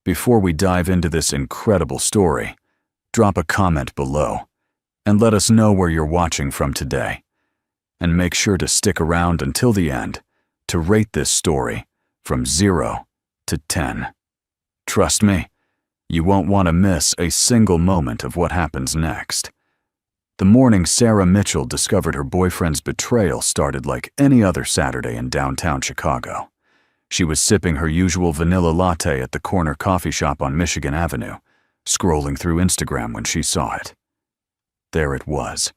Before we dive into this incredible story, drop a comment below and let us know where you're watching from today. And make sure to stick around until the end to rate this story from 0 to 10. Trust me, you won't want to miss a single moment of what happens next. The morning Sarah Mitchell discovered her boyfriend's betrayal started like any other Saturday in downtown Chicago. She was sipping her usual vanilla latte at the corner coffee shop on Michigan Avenue, scrolling through Instagram when she saw it. There it was,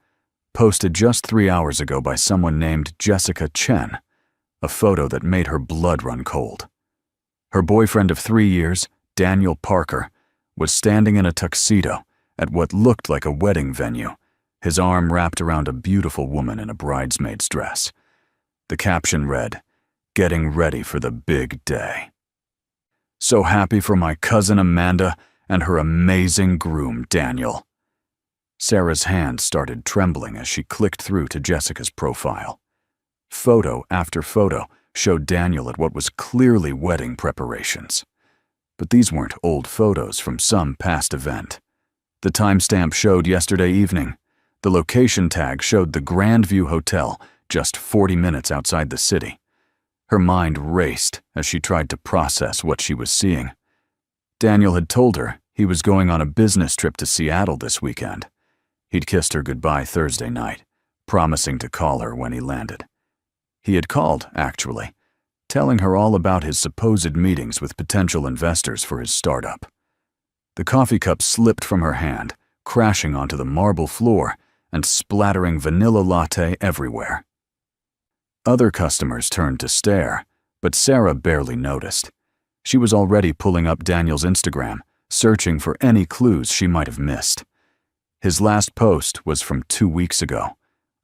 posted just 3 hours ago by someone named Jessica Chen, a photo that made her blood run cold. Her boyfriend of 3 years, Daniel Parker, was standing in a tuxedo at what looked like a wedding venue, his arm wrapped around a beautiful woman in a bridesmaid's dress. The caption read, "Getting ready for the big day. So happy for my cousin Amanda and her amazing groom Daniel." Sarah's hand started trembling as she clicked through to Jessica's profile. Photo after photo showed Daniel at what was clearly wedding preparations. But these weren't old photos from some past event. The timestamp showed yesterday evening. The location tag showed the Grandview Hotel just 40 minutes outside the city. Her mind raced as she tried to process what she was seeing. Daniel had told her he was going on a business trip to Seattle this weekend. He'd kissed her goodbye Thursday night, promising to call her when he landed. He had called, actually, telling her all about his supposed meetings with potential investors for his startup. The coffee cup slipped from her hand, crashing onto the marble floor and splattering vanilla latte everywhere. Other customers turned to stare, but Sarah barely noticed. She was already pulling up Daniel's Instagram, searching for any clues she might have missed. His last post was from 2 weeks ago,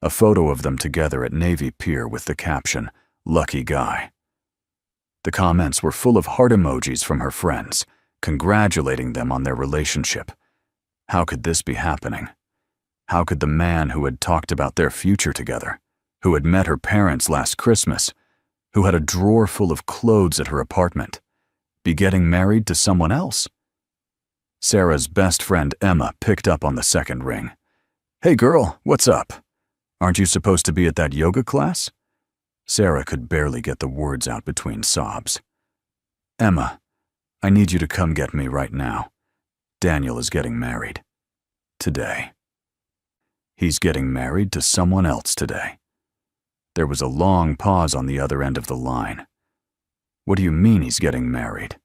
a photo of them together at Navy Pier with the caption, "Lucky guy." The comments were full of heart emojis from her friends, congratulating them on their relationship. How could this be happening? How could the man who had talked about their future together, who had met her parents last Christmas, who had a drawer full of clothes at her apartment, be getting married to someone else? Sarah's best friend Emma picked up on the second ring. "Hey girl, what's up? Aren't you supposed to be at that yoga class?" Sarah could barely get the words out between sobs. "Emma, I need you to come get me right now. Daniel is getting married. Today. He's getting married to someone else today." There was a long pause on the other end of the line. "What do you mean he's getting married?"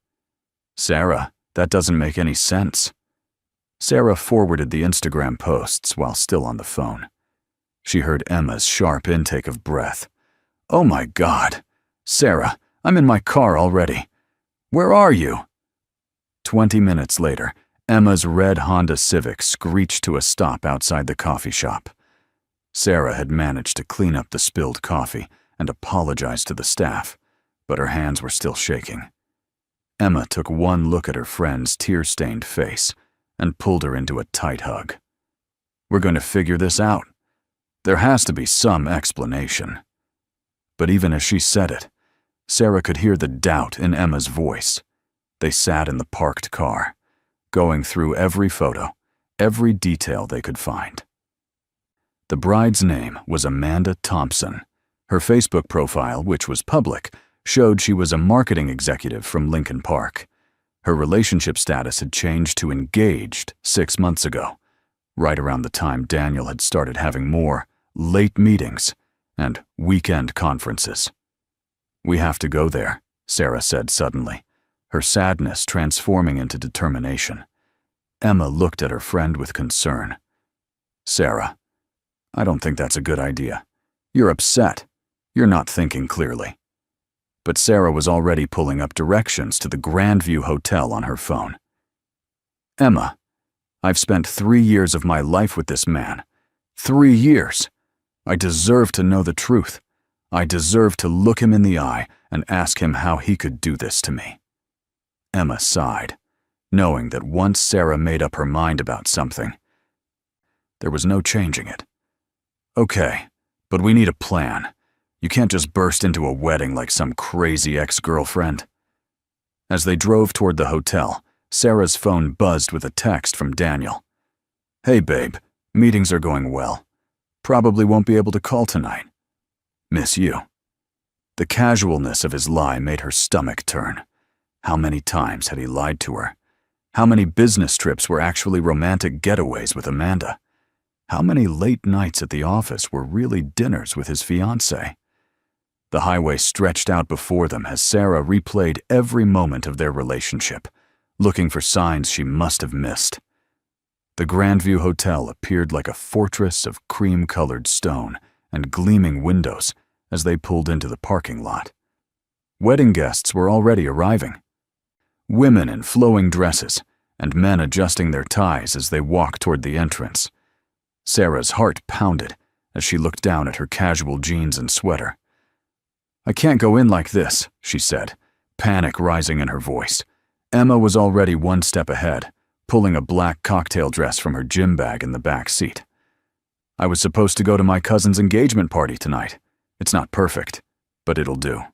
"Sarah, that doesn't make any sense." Sarah forwarded the Instagram posts while still on the phone. She heard Emma's sharp intake of breath. "Oh my God. Sarah, I'm in my car already. Where are you?" 20 minutes later, Emma's red Honda Civic screeched to a stop outside the coffee shop. Sarah had managed to clean up the spilled coffee and apologize to the staff, but her hands were still shaking. Emma took one look at her friend's tear-stained face and pulled her into a tight hug. "We're going to figure this out. There has to be some explanation." But even as she said it, Sarah could hear the doubt in Emma's voice. They sat in the parked car, going through every photo, every detail they could find. The bride's name was Amanda Thompson. Her Facebook profile, which was public, showed she was a marketing executive from Lincoln Park. Her relationship status had changed to engaged 6 months ago, right around the time Daniel had started having more late meetings and weekend conferences. "We have to go there," Sarah said suddenly, her sadness transforming into determination. Emma looked at her friend with concern. "Sarah, I don't think that's a good idea. You're upset. You're not thinking clearly." But Sarah was already pulling up directions to the Grandview Hotel on her phone. "Emma, I've spent 3 years of my life with this man. 3 years. I deserve to know the truth. I deserve to look him in the eye and ask him how he could do this to me." Emma sighed, knowing that once Sarah made up her mind about something, there was no changing it. "Okay, but we need a plan. You can't just burst into a wedding like some crazy ex-girlfriend." As they drove toward the hotel, Sarah's phone buzzed with a text from Daniel. "Hey babe, meetings are going well. Probably won't be able to call tonight. Miss you." The casualness of his lie made her stomach turn. How many times had he lied to her? How many business trips were actually romantic getaways with Amanda? How many late nights at the office were really dinners with his fiancée? The highway stretched out before them as Sarah replayed every moment of their relationship, looking for signs she must have missed. The Grandview Hotel appeared like a fortress of cream-colored stone and gleaming windows as they pulled into the parking lot. Wedding guests were already arriving. Women in flowing dresses and men adjusting their ties as they walked toward the entrance. Sarah's heart pounded as she looked down at her casual jeans and sweater. "I can't go in like this," she said, panic rising in her voice. Emma was already one step ahead, pulling a black cocktail dress from her gym bag in the back seat. "I was supposed to go to my cousin's engagement party tonight. It's not perfect, but it'll do."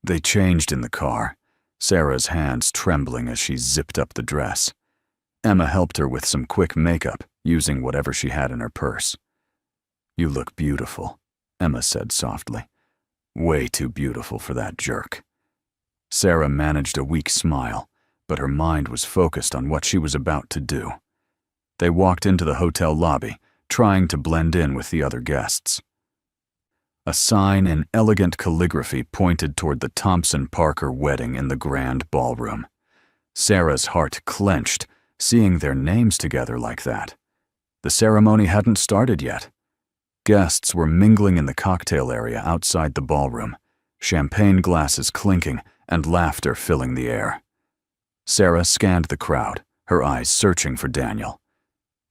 They changed in the car, Sarah's hands trembling as she zipped up the dress. Emma helped her with some quick makeup, using whatever she had in her purse. "You look beautiful," Emma said softly. "Way too beautiful for that jerk." Sarah managed a weak smile, but her mind was focused on what she was about to do. They walked into the hotel lobby, trying to blend in with the other guests. A sign in elegant calligraphy pointed toward the Thompson-Parker wedding in the grand ballroom. Sarah's heart clenched, seeing their names together like that. The ceremony hadn't started yet. Guests were mingling in the cocktail area outside the ballroom, champagne glasses clinking and laughter filling the air. Sarah scanned the crowd, her eyes searching for Daniel.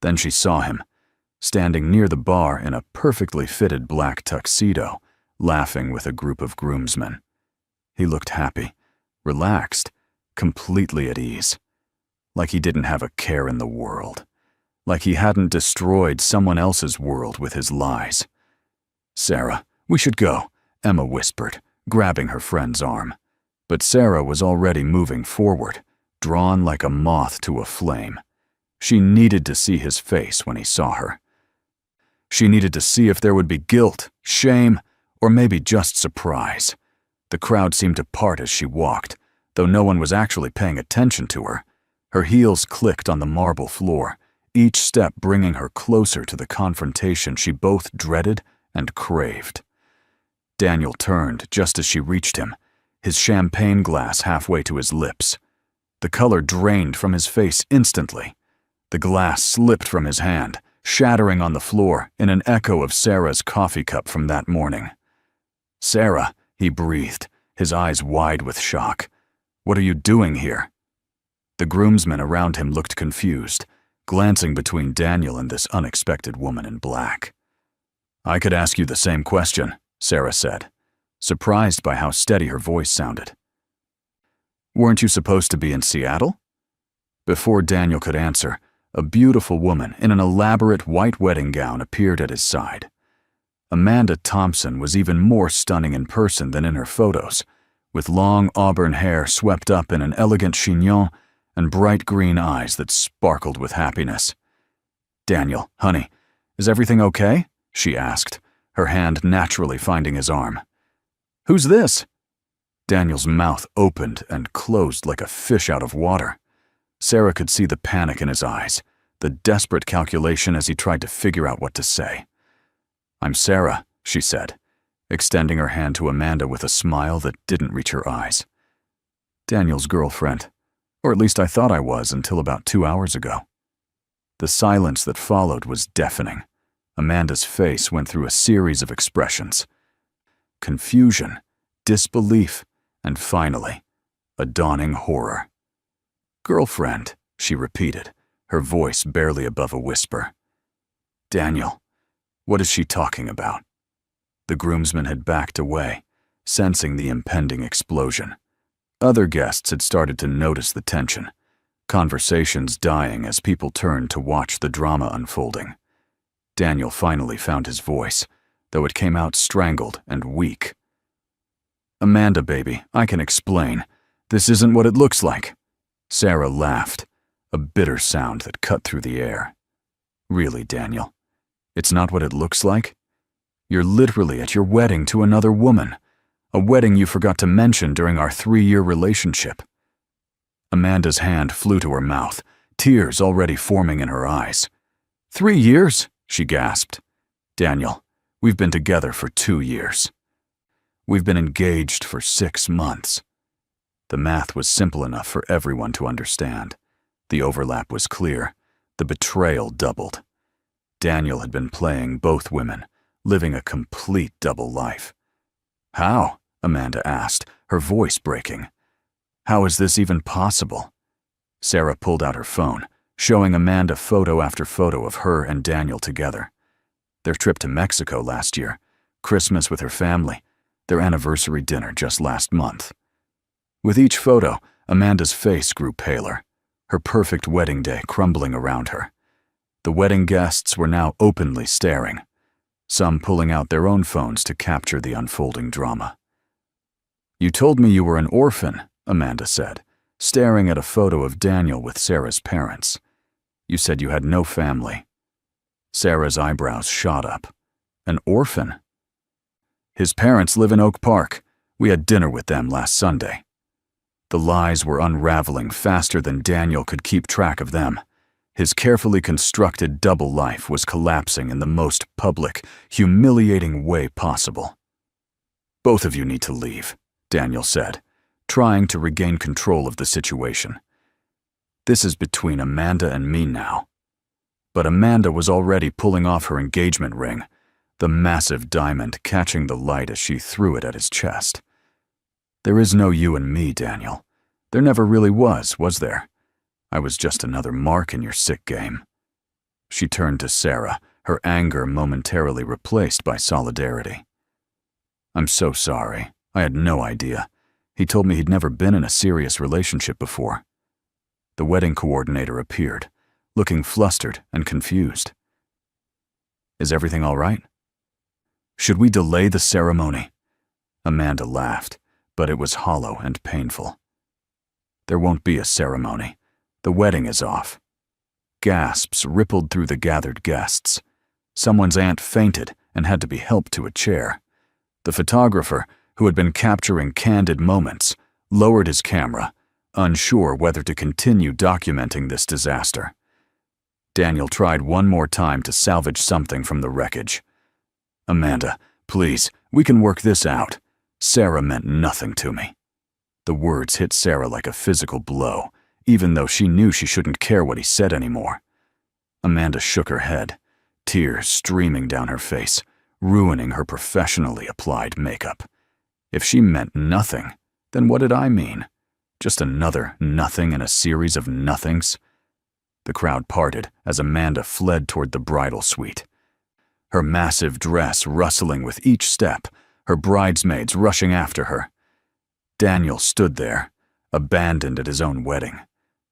Then she saw him, standing near the bar in a perfectly fitted black tuxedo, laughing with a group of groomsmen. He looked happy, relaxed, completely at ease, like he didn't have a care in the world, like he hadn't destroyed someone else's world with his lies. "Sarah, we should go," Emma whispered, grabbing her friend's arm. But Sarah was already moving forward, drawn like a moth to a flame. She needed to see his face when he saw her. She needed to see if there would be guilt, shame, or maybe just surprise. The crowd seemed to part as she walked, though no one was actually paying attention to her. Her heels clicked on the marble floor, each step bringing her closer to the confrontation she both dreaded and craved. Daniel turned just as she reached him, his champagne glass halfway to his lips. The color drained from his face instantly. The glass slipped from his hand, shattering on the floor in an echo of Sarah's coffee cup from that morning. "Sarah," he breathed, his eyes wide with shock. "What are you doing here?" The groomsmen around him looked confused, glancing between Daniel and this unexpected woman in black. "I could ask you the same question," Sarah said, surprised by how steady her voice sounded. "Weren't you supposed to be in Seattle?" Before Daniel could answer, a beautiful woman in an elaborate white wedding gown appeared at his side. Amanda Thompson was even more stunning in person than in her photos, with long auburn hair swept up in an elegant chignon and bright green eyes that sparkled with happiness. "Daniel, honey, is everything okay?" she asked, her hand naturally finding his arm. "Who's this?" Daniel's mouth opened and closed like a fish out of water. Sarah could see the panic in his eyes, the desperate calculation as he tried to figure out what to say. "I'm Sarah," she said, extending her hand to Amanda with a smile that didn't reach her eyes. "Daniel's girlfriend, or at least I thought I was until about 2 hours ago." The silence that followed was deafening. Amanda's face went through a series of expressions: confusion, disbelief, and finally, a dawning horror. "Girlfriend," she repeated, her voice barely above a whisper. "Daniel, what is she talking about?" The groomsmen had backed away, sensing the impending explosion. Other guests had started to notice the tension, conversations dying as people turned to watch the drama unfolding. Daniel finally found his voice, though it came out strangled and weak. "Amanda, baby, I can explain. This isn't what it looks like." Sarah laughed, a bitter sound that cut through the air. Really, Daniel? It's not what it looks like? You're literally at your wedding to another woman, a wedding you forgot to mention during our 3-year relationship. Amanda's hand flew to her mouth, tears already forming in her eyes. 3 years? She gasped. Daniel, we've been together for 2 years. We've been engaged for 6 months. The math was simple enough for everyone to understand. The overlap was clear. The betrayal doubled. Daniel had been playing both women, living a complete double life. How? Amanda asked, her voice breaking. How is this even possible? Sarah pulled out her phone, showing Amanda photo after photo of her and Daniel together. Their trip to Mexico last year, Christmas with her family, their anniversary dinner just last month. With each photo, Amanda's face grew paler, her perfect wedding day crumbling around her. The wedding guests were now openly staring, some pulling out their own phones to capture the unfolding drama. You told me you were an orphan, Amanda said, staring at a photo of Daniel with Sarah's parents. You said you had no family. Sarah's eyebrows shot up. An orphan? His parents live in Oak Park. We had dinner with them last Sunday. The lies were unraveling faster than Daniel could keep track of them. His carefully constructed double life was collapsing in the most public, humiliating way possible. Both of you need to leave, Daniel said, trying to regain control of the situation. This is between Amanda and me now. But Amanda was already pulling off her engagement ring, the massive diamond catching the light as she threw it at his chest. There is no you and me, Daniel. There never really was there? I was just another mark in your sick game. She turned to Sarah, her anger momentarily replaced by solidarity. I'm so sorry. I had no idea. He told me he'd never been in a serious relationship before. The wedding coordinator appeared, looking flustered and confused. Is everything all right? Should we delay the ceremony? Amanda laughed, but it was hollow and painful. There won't be a ceremony. The wedding is off. Gasps rippled through the gathered guests. Someone's aunt fainted and had to be helped to a chair. The photographer, who had been capturing candid moments, lowered his camera, unsure whether to continue documenting this disaster. Daniel tried one more time to salvage something from the wreckage. Amanda, please, we can work this out. Sarah meant nothing to me. The words hit Sarah like a physical blow, even though she knew she shouldn't care what he said anymore. Amanda shook her head, tears streaming down her face, ruining her professionally applied makeup. If she meant nothing, then what did I mean? Just another nothing in a series of nothings? The crowd parted as Amanda fled toward the bridal suite. Her massive dress rustling with each step, her bridesmaids rushing after her. Daniel stood there, abandoned at his own wedding,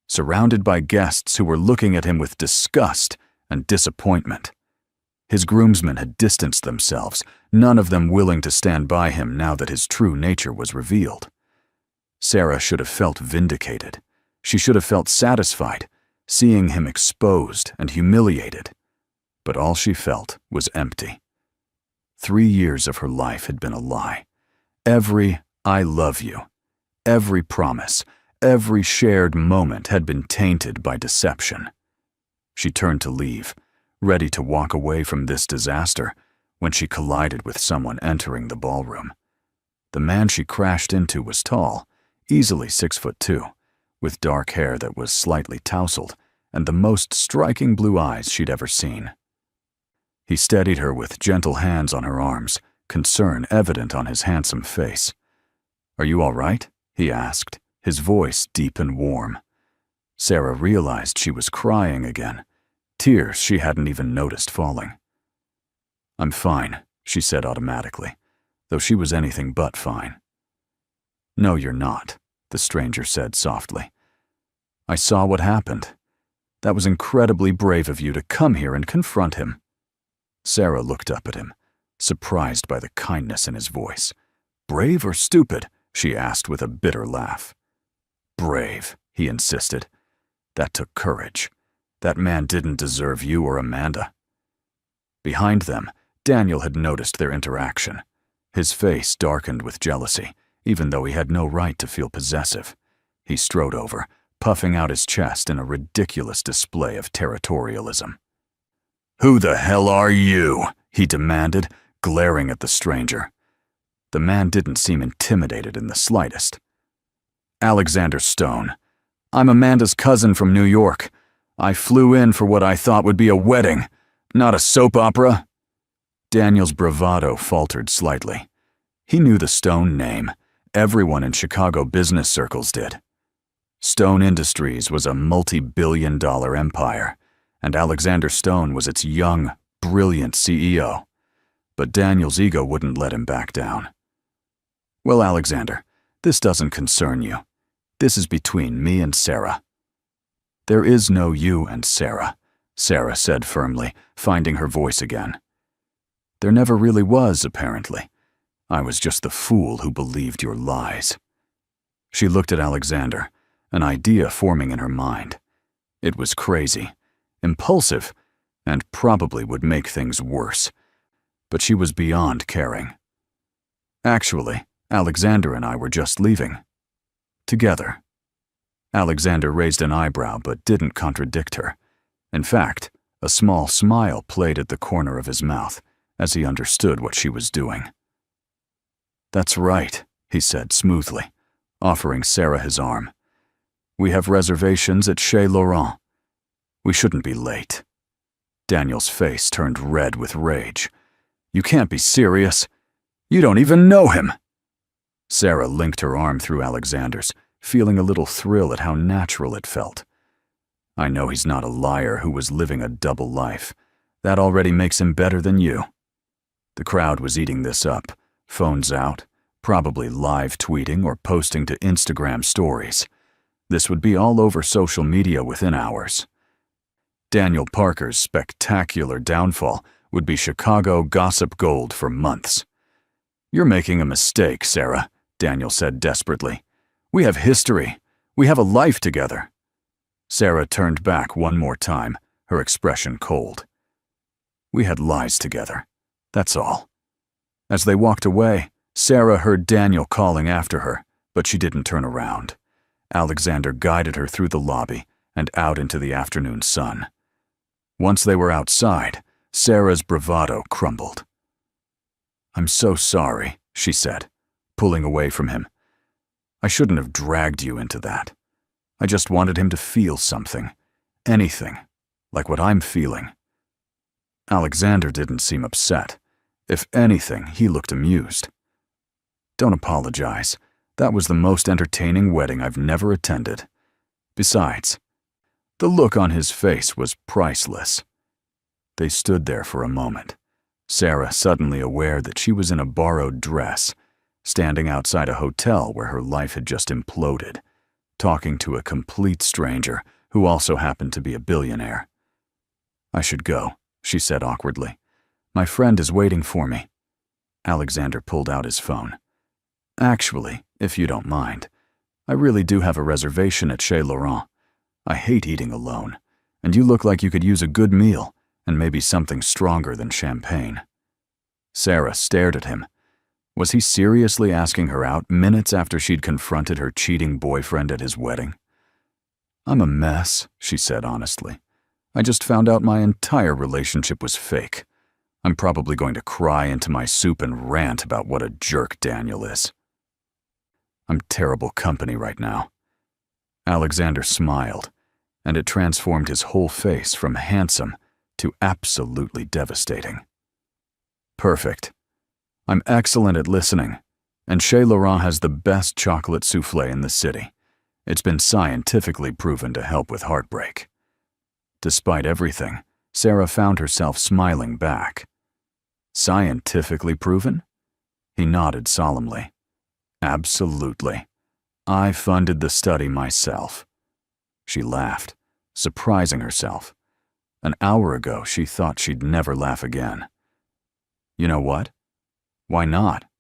surrounded by guests who were looking at him with disgust and disappointment. His groomsmen had distanced themselves, none of them willing to stand by him now that his true nature was revealed. Sarah should have felt vindicated. She should have felt satisfied, seeing him exposed and humiliated. But all she felt was empty. 3 years of her life had been a lie. Every I love you, every promise, every shared moment had been tainted by deception. She turned to leave, ready to walk away from this disaster, when she collided with someone entering the ballroom. The man she crashed into was tall, easily 6'2", with dark hair that was slightly tousled, and the most striking blue eyes she'd ever seen. He steadied her with gentle hands on her arms, concern evident on his handsome face. Are you all right? He asked, his voice deep and warm. Sarah realized she was crying again, tears she hadn't even noticed falling. I'm fine, she said automatically, though she was anything but fine. No, you're not, the stranger said softly. I saw what happened. That was incredibly brave of you to come here and confront him. Sarah looked up at him, surprised by the kindness in his voice. Brave or stupid? She asked with a bitter laugh. Brave, he insisted. That took courage. That man didn't deserve you or Amanda. Behind them, Daniel had noticed their interaction. His face darkened with jealousy, even though he had no right to feel possessive. He strode over, puffing out his chest in a ridiculous display of territorialism. "Who the hell are you?" he demanded, glaring at the stranger. The man didn't seem intimidated in the slightest. "Alexander Stone. I'm Amanda's cousin from New York. I flew in for what I thought would be a wedding, not a soap opera." Daniel's bravado faltered slightly. He knew the Stone name. Everyone in Chicago business circles did. Stone Industries was a multi-billion-dollar empire, and Alexander Stone was its young, brilliant CEO. But Daniel's ego wouldn't let him back down. "Well, Alexander, this doesn't concern you. This is between me and Sarah." "There is no you and Sarah," Sarah said firmly, finding her voice again. "There never really was, apparently. I was just the fool who believed your lies." She looked at Alexander, an idea forming in her mind. It was crazy, impulsive, and probably would make things worse. But she was beyond caring. "Actually, Alexander and I were just leaving. Together." Alexander raised an eyebrow but didn't contradict her. In fact, a small smile played at the corner of his mouth as he understood what she was doing. "That's right," he said smoothly, offering Sarah his arm. "We have reservations at Chez Laurent. We shouldn't be late." Daniel's face turned red with rage. "You can't be serious. You don't even know him." Sarah linked her arm through Alexander's, feeling a little thrill at how natural it felt. "I know he's not a liar who was living a double life. That already makes him better than you." The crowd was eating this up, phones out, probably live tweeting or posting to Instagram stories. This would be all over social media within hours. Daniel Parker's spectacular downfall would be Chicago gossip gold for months. "You're making a mistake, Sarah," Daniel said desperately. "We have history. We have a life together." Sarah turned back one more time, her expression cold. "We had lies together. That's all." As they walked away, Sarah heard Daniel calling after her, but she didn't turn around. Alexander guided her through the lobby and out into the afternoon sun. Once they were outside, Sarah's bravado crumbled. "I'm so sorry," she said, pulling away from him. "I shouldn't have dragged you into that. I just wanted him to feel something. Anything. Like what I'm feeling." Alexander didn't seem upset. If anything, he looked amused. "Don't apologize. That was the most entertaining wedding I've never attended. Besides," the look on his face was priceless. They stood there for a moment, Sarah suddenly aware that she was in a borrowed dress, standing outside a hotel where her life had just imploded, talking to a complete stranger who also happened to be a billionaire. "I should go," she said awkwardly. "My friend is waiting for me." Alexander pulled out his phone. "Actually, if you don't mind, I really do have a reservation at Chez Laurent. I hate eating alone, and you look like you could use a good meal and maybe something stronger than champagne." Sarah stared at him. Was he seriously asking her out minutes after she'd confronted her cheating boyfriend at his wedding? "I'm a mess," she said honestly. "I just found out my entire relationship was fake. I'm probably going to cry into my soup and rant about what a jerk Daniel is. I'm terrible company right now." Alexander smiled, and it transformed his whole face from handsome to absolutely devastating. "Perfect. I'm excellent at listening, and Chez Laurent has the best chocolate soufflé in the city. It's been scientifically proven to help with heartbreak." Despite everything, Sarah found herself smiling back. "Scientifically proven?" He nodded solemnly. "Absolutely. I funded the study myself." She laughed, surprising herself. An hour ago, she thought she'd never laugh again. "You know what? Why not?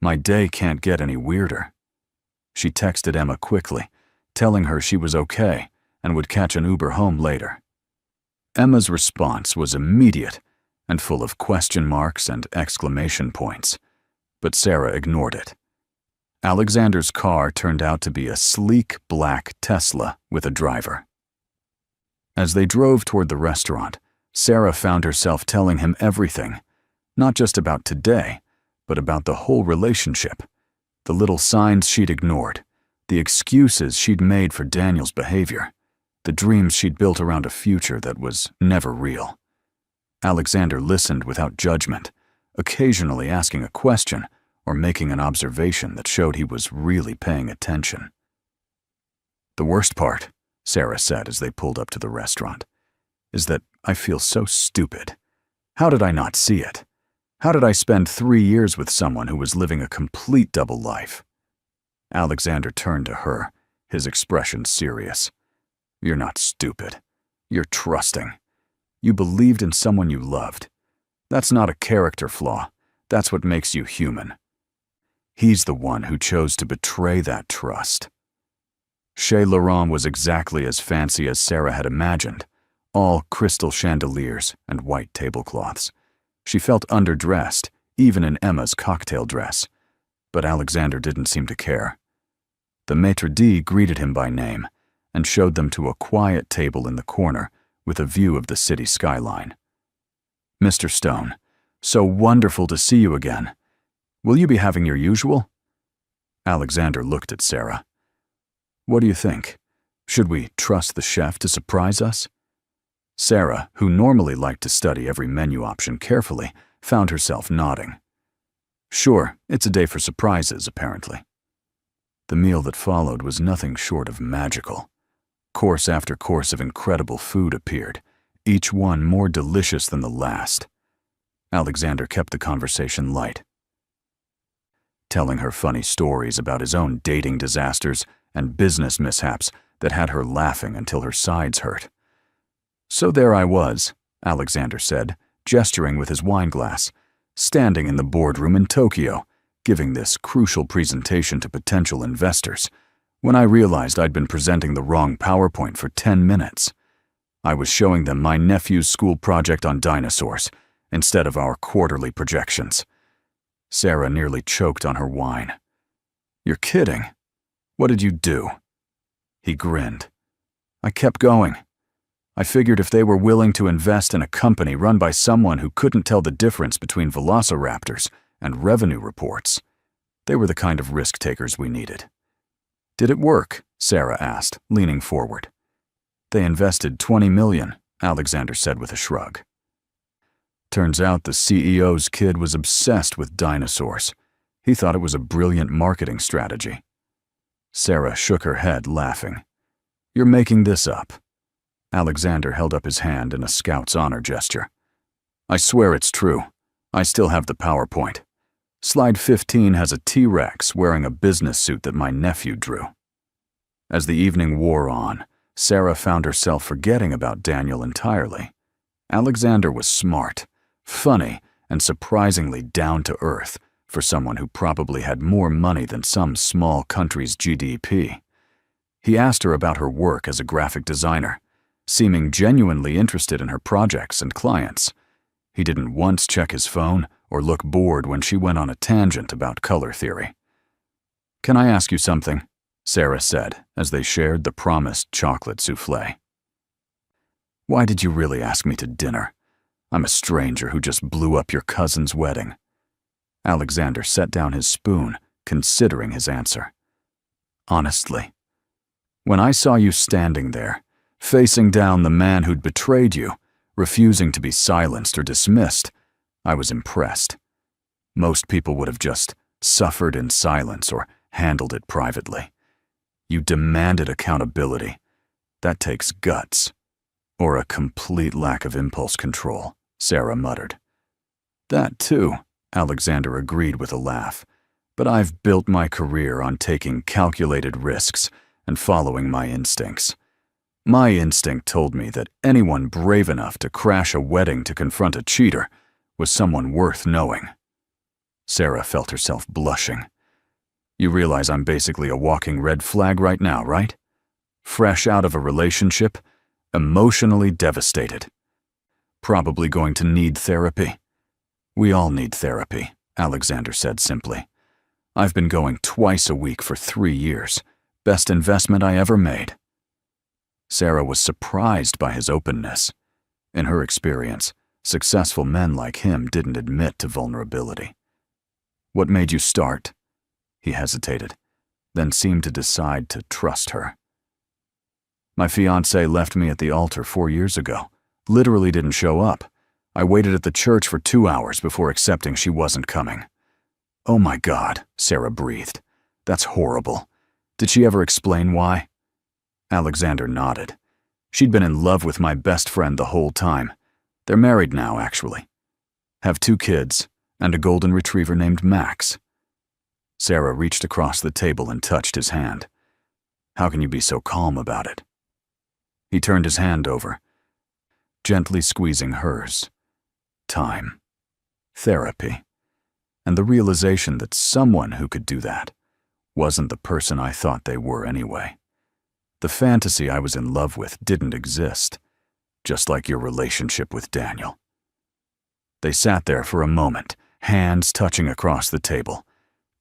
My day can't get any weirder." She texted Emma quickly, telling her she was okay and would catch an Uber home later. Emma's response was immediate and full of question marks and exclamation points, but Sarah ignored it. Alexander's car turned out to be a sleek black Tesla with a driver. As they drove toward the restaurant, Sarah found herself telling him everything, not just about today, but about the whole relationship, the little signs she'd ignored, the excuses she'd made for Daniel's behavior, the dreams she'd built around a future that was never real. Alexander listened without judgment, occasionally asking a question or making an observation that showed he was really paying attention. "The worst part," Sarah said as they pulled up to the restaurant, "is that I feel so stupid. How did I not see it? How did I spend 3 years with someone who was living a complete double life?" Alexander turned to her, his expression serious. "You're not stupid. You're trusting. You believed in someone you loved. That's not a character flaw. That's what makes you human. He's the one who chose to betray that trust." Chez Laurent was exactly as fancy as Sarah had imagined, all crystal chandeliers and white tablecloths. She felt underdressed, even in Emma's cocktail dress, but Alexander didn't seem to care. The maitre d' greeted him by name and showed them to a quiet table in the corner with a view of the city skyline. "Mr. Stone, so wonderful to see you again. Will you be having your usual?" Alexander looked at Sarah. "What do you think? Should we trust the chef to surprise us?" Sarah, who normally liked to study every menu option carefully, found herself nodding. Sure, it's a day for surprises, apparently. The meal that followed was nothing short of magical. Course after course of incredible food appeared, each one more delicious than the last. Alexander kept the conversation light, telling her funny stories about his own dating disasters and business mishaps that had her laughing until her sides hurt. "So there I was," Alexander said, gesturing with his wineglass, "standing in the boardroom in Tokyo, giving this crucial presentation to potential investors, when I realized I'd been presenting the wrong PowerPoint for 10 minutes. I was showing them my nephew's school project on dinosaurs, instead of our quarterly projections." Sarah nearly choked on her wine. "You're kidding. What did you do?" He grinned. "I kept going. I figured if they were willing to invest in a company run by someone who couldn't tell the difference between velociraptors and revenue reports, they were the kind of risk takers we needed." "Did it work?" Sarah asked, leaning forward. "They invested $20 million, Alexander said with a shrug. "Turns out the CEO's kid was obsessed with dinosaurs. He thought it was a brilliant marketing strategy." Sarah shook her head, laughing. "You're making this up." Alexander held up his hand in a scout's honor gesture. "I swear it's true. I still have the PowerPoint. Slide 15 has a T-Rex wearing a business suit that my nephew drew." As the evening wore on, Sarah found herself forgetting about Daniel entirely. Alexander was smart, funny, and surprisingly down-to-earth for someone who probably had more money than some small country's GDP. He asked her about her work as a graphic designer, seeming genuinely interested in her projects and clients. He didn't once check his phone or look bored when she went on a tangent about color theory. "Can I ask you something?" Sarah said as they shared the promised chocolate souffle. "Why did you really ask me to dinner? I'm a stranger who just blew up your cousin's wedding." Alexander set down his spoon, considering his answer. "Honestly, when I saw you standing there, facing down the man who'd betrayed you, refusing to be silenced or dismissed, I was impressed. Most people would have just suffered in silence or handled it privately. You demanded accountability. That takes guts. Or a complete lack of impulse control," Sarah muttered. "That too," Alexander agreed with a laugh. "But I've built my career on taking calculated risks and following my instincts. My instinct told me that anyone brave enough to crash a wedding to confront a cheater was someone worth knowing." Sarah felt herself blushing. "You realize I'm basically a walking red flag right now, right?" fresh out of a relationship, emotionally devastated. Probably going to need therapy. We all need therapy, Alexander said simply. I've been going twice a week for 3 years. Best investment I ever made. Sarah was surprised by his openness. In her experience, successful men like him didn't admit to vulnerability. What made you start? He hesitated, then seemed to decide to trust her. My fiancée left me at the altar 4 years ago. Literally didn't show up. I waited at the church for 2 hours before accepting she wasn't coming. Oh my God, Sarah breathed. That's horrible. Did she ever explain why? Alexander nodded. She'd been in love with my best friend the whole time. They're married now, actually. Have 2 kids and a golden retriever named Max. Sarah reached across the table and touched his hand. How can you be so calm about it? He turned his hand over, gently squeezing hers. Time. Therapy. And the realization that someone who could do that wasn't the person I thought they were anyway. The fantasy I was in love with didn't exist, just like your relationship with Daniel. They sat there for a moment, hands touching across the table.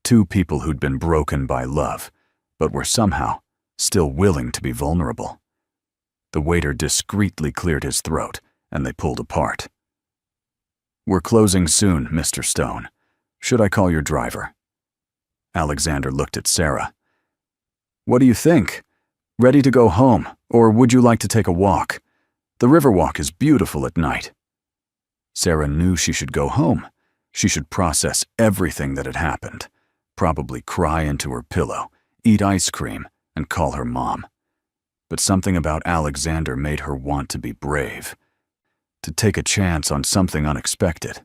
2 people who'd been broken by love, but were somehow still willing to be vulnerable. The waiter discreetly cleared his throat, and they pulled apart. We're closing soon, Mr. Stone. Should I call your driver? Alexander looked at Sarah. What do you think? Ready to go home, or would you like to take a walk? The river walk is beautiful at night. Sarah knew she should go home. She should process everything that had happened, probably cry into her pillow, eat ice cream, and call her mom. But something about Alexander made her want to be brave, to take a chance on something unexpected.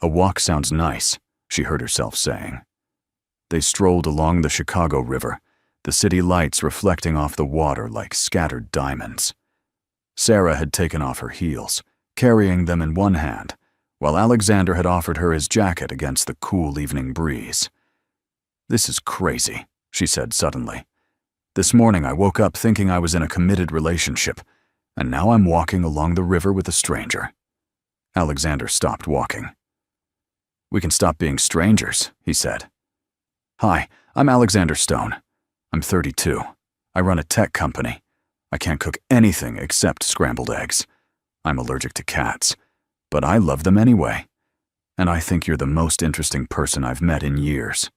A walk sounds nice, she heard herself saying. They strolled along the Chicago River, the city lights reflecting off the water like scattered diamonds. Sarah had taken off her heels, carrying them in one hand, while Alexander had offered her his jacket against the cool evening breeze. This is crazy, she said suddenly. This morning I woke up thinking I was in a committed relationship, and now I'm walking along the river with a stranger. Alexander stopped walking. We can stop being strangers, he said. Hi, I'm Alexander Stone. I'm 32. I run a tech company. I can't cook anything except scrambled eggs. I'm allergic to cats, but I love them anyway. And I think you're the most interesting person I've met in years.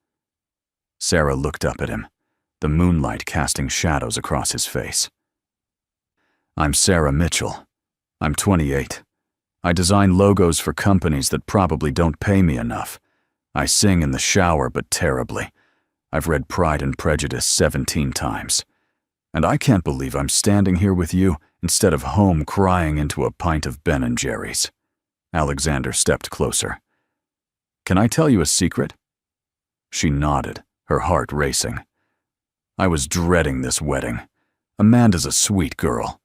Sarah looked up at him, the moonlight casting shadows across his face. I'm Sarah Mitchell. I'm 28. I design logos for companies that probably don't pay me enough. I sing in the shower, but terribly. I've read Pride and Prejudice 17 times. And I can't believe I'm standing here with you instead of home crying into a pint of Ben & Jerry's. Alexander stepped closer. Can I tell you a secret? She nodded, her heart racing. I was dreading this wedding. Amanda's a sweet girl.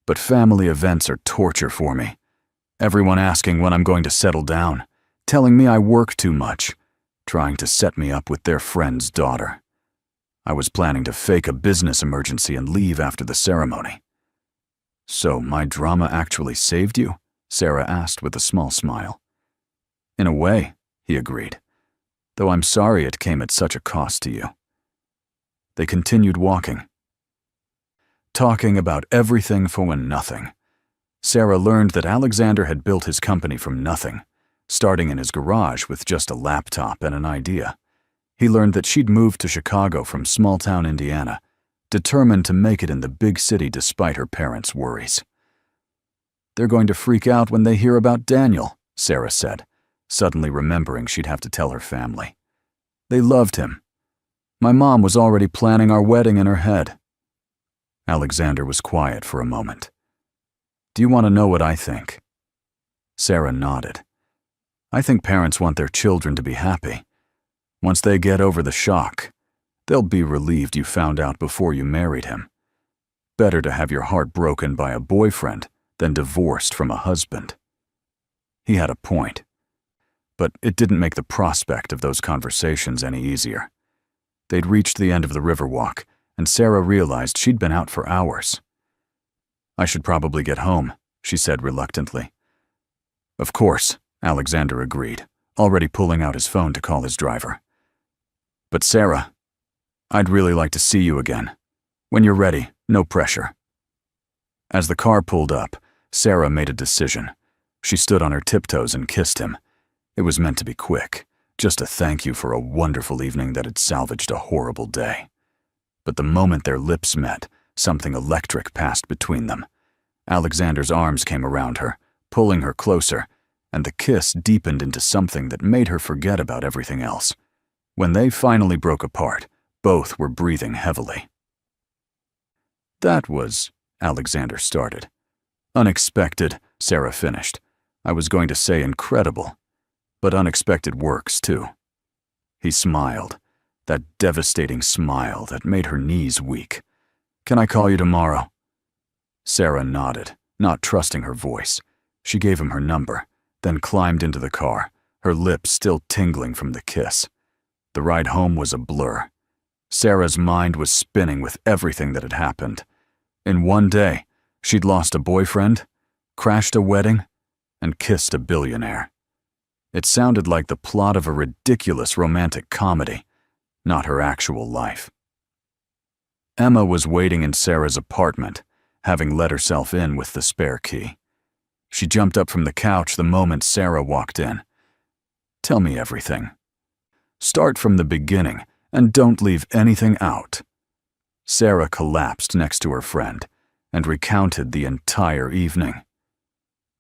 But family events are torture for me. Everyone asking when I'm going to settle down, telling me I work too much, trying to set me up with their friend's daughter. I was planning to fake a business emergency and leave after the ceremony. So my drama actually saved you? Sarah asked with a small smile. In a way, he agreed, though I'm sorry it came at such a cost to you. They continued walking, talking about everything for nothing. Sarah learned that Alexander had built his company from nothing, starting in his garage with just a laptop and an idea. He learned that she'd moved to Chicago from small-town Indiana, determined to make it in the big city despite her parents' worries. They're going to freak out when they hear about Daniel, Sarah said, suddenly remembering she'd have to tell her family. They loved him. My mom was already planning our wedding in her head. Alexander was quiet for a moment. Do you want to know what I think? Sarah nodded. I think parents want their children to be happy. Once they get over the shock, they'll be relieved you found out before you married him. Better to have your heart broken by a boyfriend than divorced from a husband. He had a point, but it didn't make the prospect of those conversations any easier. They'd reached the end of the river walk, and Sarah realized she'd been out for hours. "I should probably get home," she said reluctantly. "Of course," Alexander agreed, already pulling out his phone to call his driver. "But Sarah, I'd really like to see you again. When you're ready, no pressure." As the car pulled up, Sarah made a decision. She stood on her tiptoes and kissed him. It was meant to be quick, just a thank you for a wonderful evening that had salvaged a horrible day. But the moment their lips met, something electric passed between them. Alexander's arms came around her, pulling her closer, and the kiss deepened into something that made her forget about everything else. When they finally broke apart, both were breathing heavily. "That was," Alexander started. "Unexpected," Sarah finished. "I was going to say incredible, but unexpected works too." He smiled, that devastating smile that made her knees weak. "Can I call you tomorrow?" Sarah nodded, not trusting her voice. She gave him her number, then climbed into the car, her lips still tingling from the kiss. The ride home was a blur. Sarah's mind was spinning with everything that had happened. In one day, she'd lost a boyfriend, crashed a wedding, and kissed a billionaire. It sounded like the plot of a ridiculous romantic comedy, not her actual life. Emma was waiting in Sarah's apartment, having let herself in with the spare key. She jumped up from the couch the moment Sarah walked in. "Tell me everything. Start from the beginning, and don't leave anything out." Sarah collapsed next to her friend and recounted the entire evening.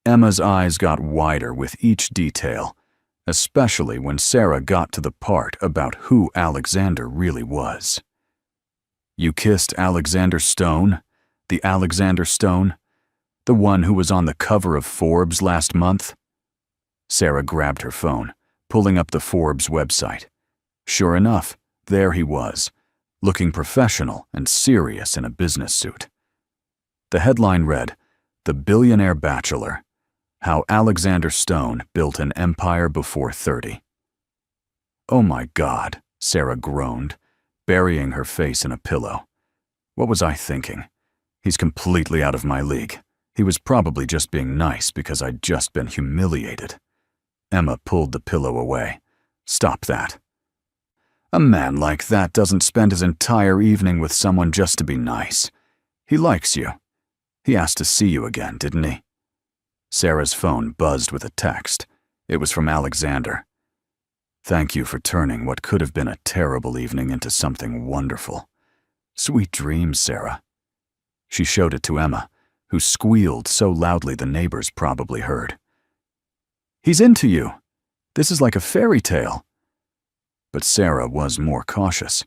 Emma's eyes got wider with each detail, especially when Sarah got to the part about who Alexander really was. "You kissed Alexander Stone? The Alexander Stone? The one who was on the cover of Forbes last month?" Sarah grabbed her phone, pulling up the Forbes website. Sure enough, there he was, looking professional and serious in a business suit. The headline read, "The Billionaire Bachelor: How Alexander Stone Built an Empire Before 30. "Oh my God," Sarah groaned, burying her face in a pillow. "What was I thinking? He's completely out of my league. He was probably just being nice because I'd just been humiliated." Emma pulled the pillow away. "Stop that. A man like that doesn't spend his entire evening with someone just to be nice. He likes you. He asked to see you again, didn't he?" Sarah's phone buzzed with a text. It was from Alexander. "Thank you for turning what could have been a terrible evening into something wonderful. Sweet dreams, Sarah." She showed it to Emma, who squealed so loudly the neighbors probably heard. "He's into you. This is like a fairy tale." But Sarah was more cautious.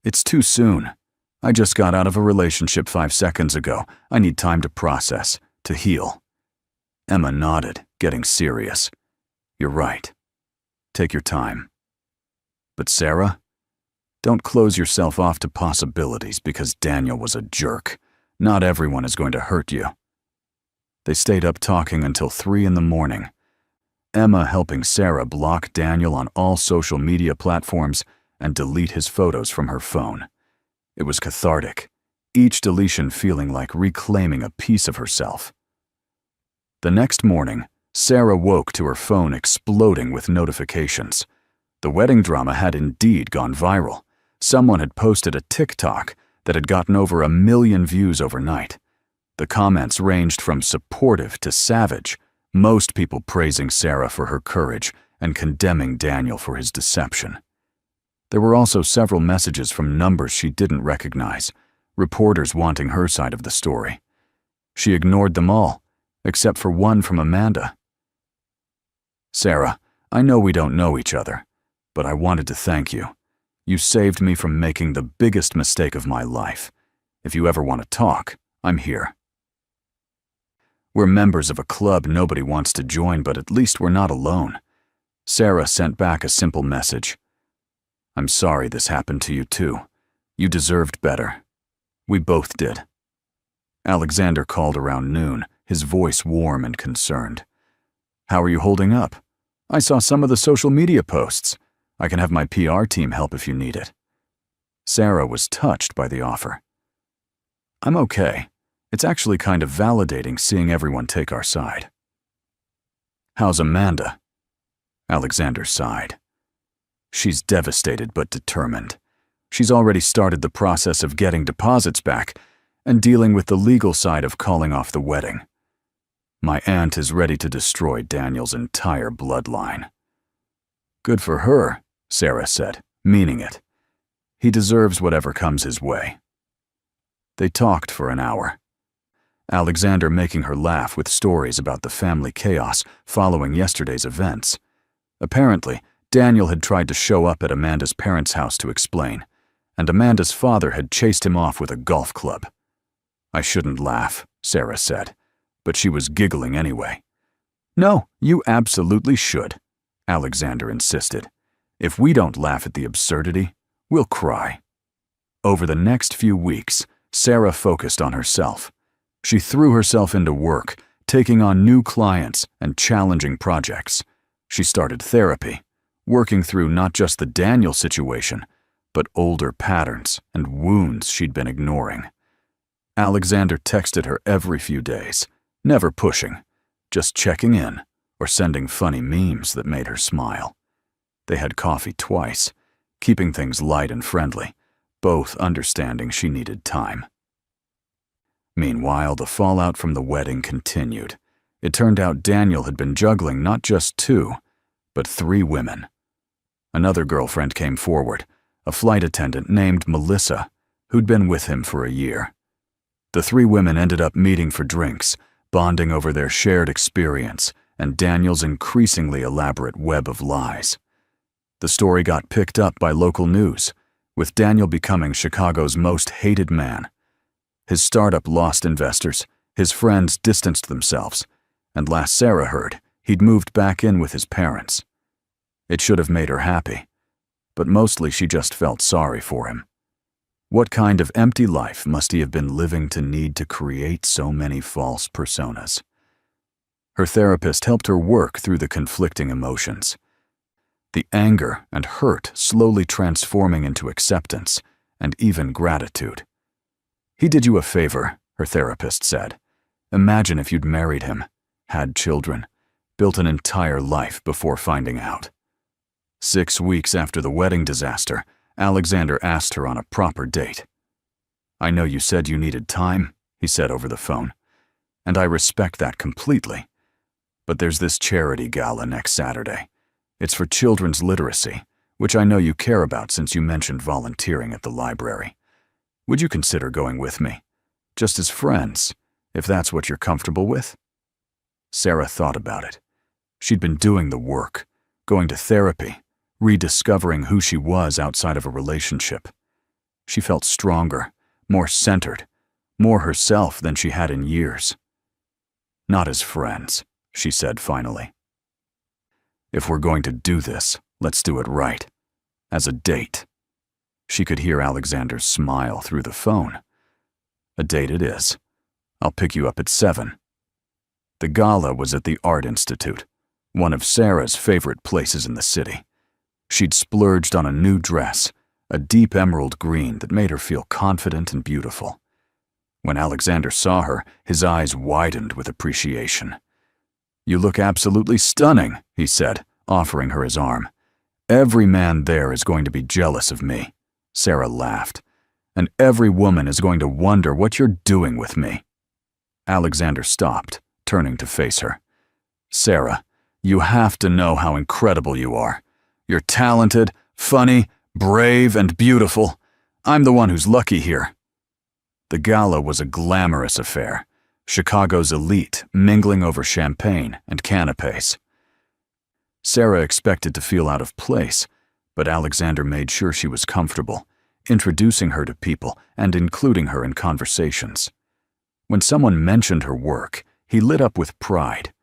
"It's too soon. I just got out of a relationship 5 seconds ago. I need time to process, to heal." Emma nodded, getting serious. "You're right. Take your time. But Sarah, don't close yourself off to possibilities because Daniel was a jerk. Not everyone is going to hurt you." They stayed up talking until 3 in the morning. Emma helping Sarah block Daniel on all social media platforms and delete his photos from her phone. It was cathartic, each deletion feeling like reclaiming a piece of herself. The next morning, Sarah woke to her phone exploding with notifications. The wedding drama had indeed gone viral. Someone had posted a TikTok that had gotten over 1 million views overnight. The comments ranged from supportive to savage, most people praising Sarah for her courage and condemning Daniel for his deception. There were also several messages from numbers she didn't recognize, reporters wanting her side of the story. She ignored them all, except for one from Amanda. "Sarah, I know we don't know each other, but I wanted to thank you. You saved me from making the biggest mistake of my life. If you ever want to talk, I'm here." "We're members of a club nobody wants to join, but at least we're not alone." Sarah sent back a simple message. "I'm sorry this happened to you too. You deserved better. We both did." Alexander called around noon, his voice warm and concerned. "How are you holding up? I saw some of the social media posts. I can have my PR team help if you need it." Sarah was touched by the offer. "I'm okay. It's actually kind of validating seeing everyone take our side." "How's Amanda?" Alexander sighed. "She's devastated but determined. She's already started the process of getting deposits back and dealing with the legal side of calling off the wedding. My aunt is ready to destroy Daniel's entire bloodline." "Good for her," Sarah said, meaning it. "He deserves whatever comes his way." They talked for an hour, Alexander making her laugh with stories about the family chaos following yesterday's events. Apparently, Daniel had tried to show up at Amanda's parents' house to explain, and Amanda's father had chased him off with a golf club. "I shouldn't laugh," Sarah said, but she was giggling anyway. "No, you absolutely should," Alexander insisted. "If we don't laugh at the absurdity, we'll cry." Over the next few weeks, Sarah focused on herself. She threw herself into work, taking on new clients and challenging projects. She started therapy, working through not just the Daniel situation, but older patterns and wounds she'd been ignoring. Alexander texted her every few days, never pushing, just checking in or sending funny memes that made her smile. They had coffee twice, keeping things light and friendly, both understanding she needed time. Meanwhile, the fallout from the wedding continued. It turned out Daniel had been juggling not just 2, but 3 women. Another girlfriend came forward, a flight attendant named Melissa, who'd been with him for a year. The 3 women ended up meeting for drinks, bonding over their shared experience and Daniel's increasingly elaborate web of lies. The story got picked up by local news, with Daniel becoming Chicago's most hated man. His startup lost investors, his friends distanced themselves, and last Sarah heard, he'd moved back in with his parents. It should have made her happy, but mostly she just felt sorry for him. What kind of empty life must he have been living to need to create so many false personas? Her therapist helped her work through the conflicting emotions. The anger and hurt slowly transforming into acceptance and even gratitude. "He did you a favor," her therapist said. "Imagine if you'd married him, had children, built an entire life before finding out." 6 weeks after the wedding disaster, Alexander asked her on a proper date. "I know you said you needed time," he said over the phone, "and I respect that completely. But there's this charity gala next Saturday. It's for children's literacy, which I know you care about since you mentioned volunteering at the library. Would you consider going with me? Just as friends, if that's what you're comfortable with?" Sarah thought about it. She'd been doing the work, going to therapy, rediscovering who she was outside of a relationship. She felt stronger, more centered, more herself than she had in years. "Not as friends," she said finally. "If we're going to do this, let's do it right. As a date." She could hear Alexander's smile through the phone. "A date it is. I'll pick you up at 7. The gala was at the Art Institute, one of Sarah's favorite places in the city. She'd splurged on a new dress, a deep emerald green that made her feel confident and beautiful. When Alexander saw her, his eyes widened with appreciation. "You look absolutely stunning," he said, offering her his arm. "Every man there is going to be jealous of me." Sarah laughed. "And every woman is going to wonder what you're doing with me." Alexander stopped, turning to face her. "Sarah, you have to know how incredible you are. You're talented, funny, brave, and beautiful. I'm the one who's lucky here." The gala was a glamorous affair, Chicago's elite mingling over champagne and canapes. Sarah expected to feel out of place, but Alexander made sure she was comfortable, introducing her to people and including her in conversations. When someone mentioned her work, he lit up with pride,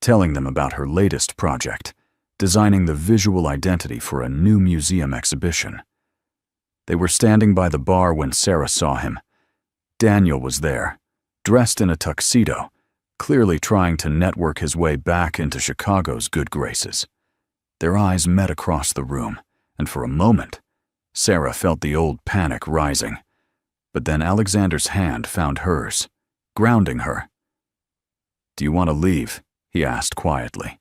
telling them about her latest project, designing the visual identity for a new museum exhibition. They were standing by the bar when Sarah saw him. Daniel was there, dressed in a tuxedo, clearly trying to network his way back into Chicago's good graces. Their eyes met across the room, and for a moment, Sarah felt the old panic rising, but then Alexander's hand found hers, grounding her. "Do you want to leave?" he asked quietly.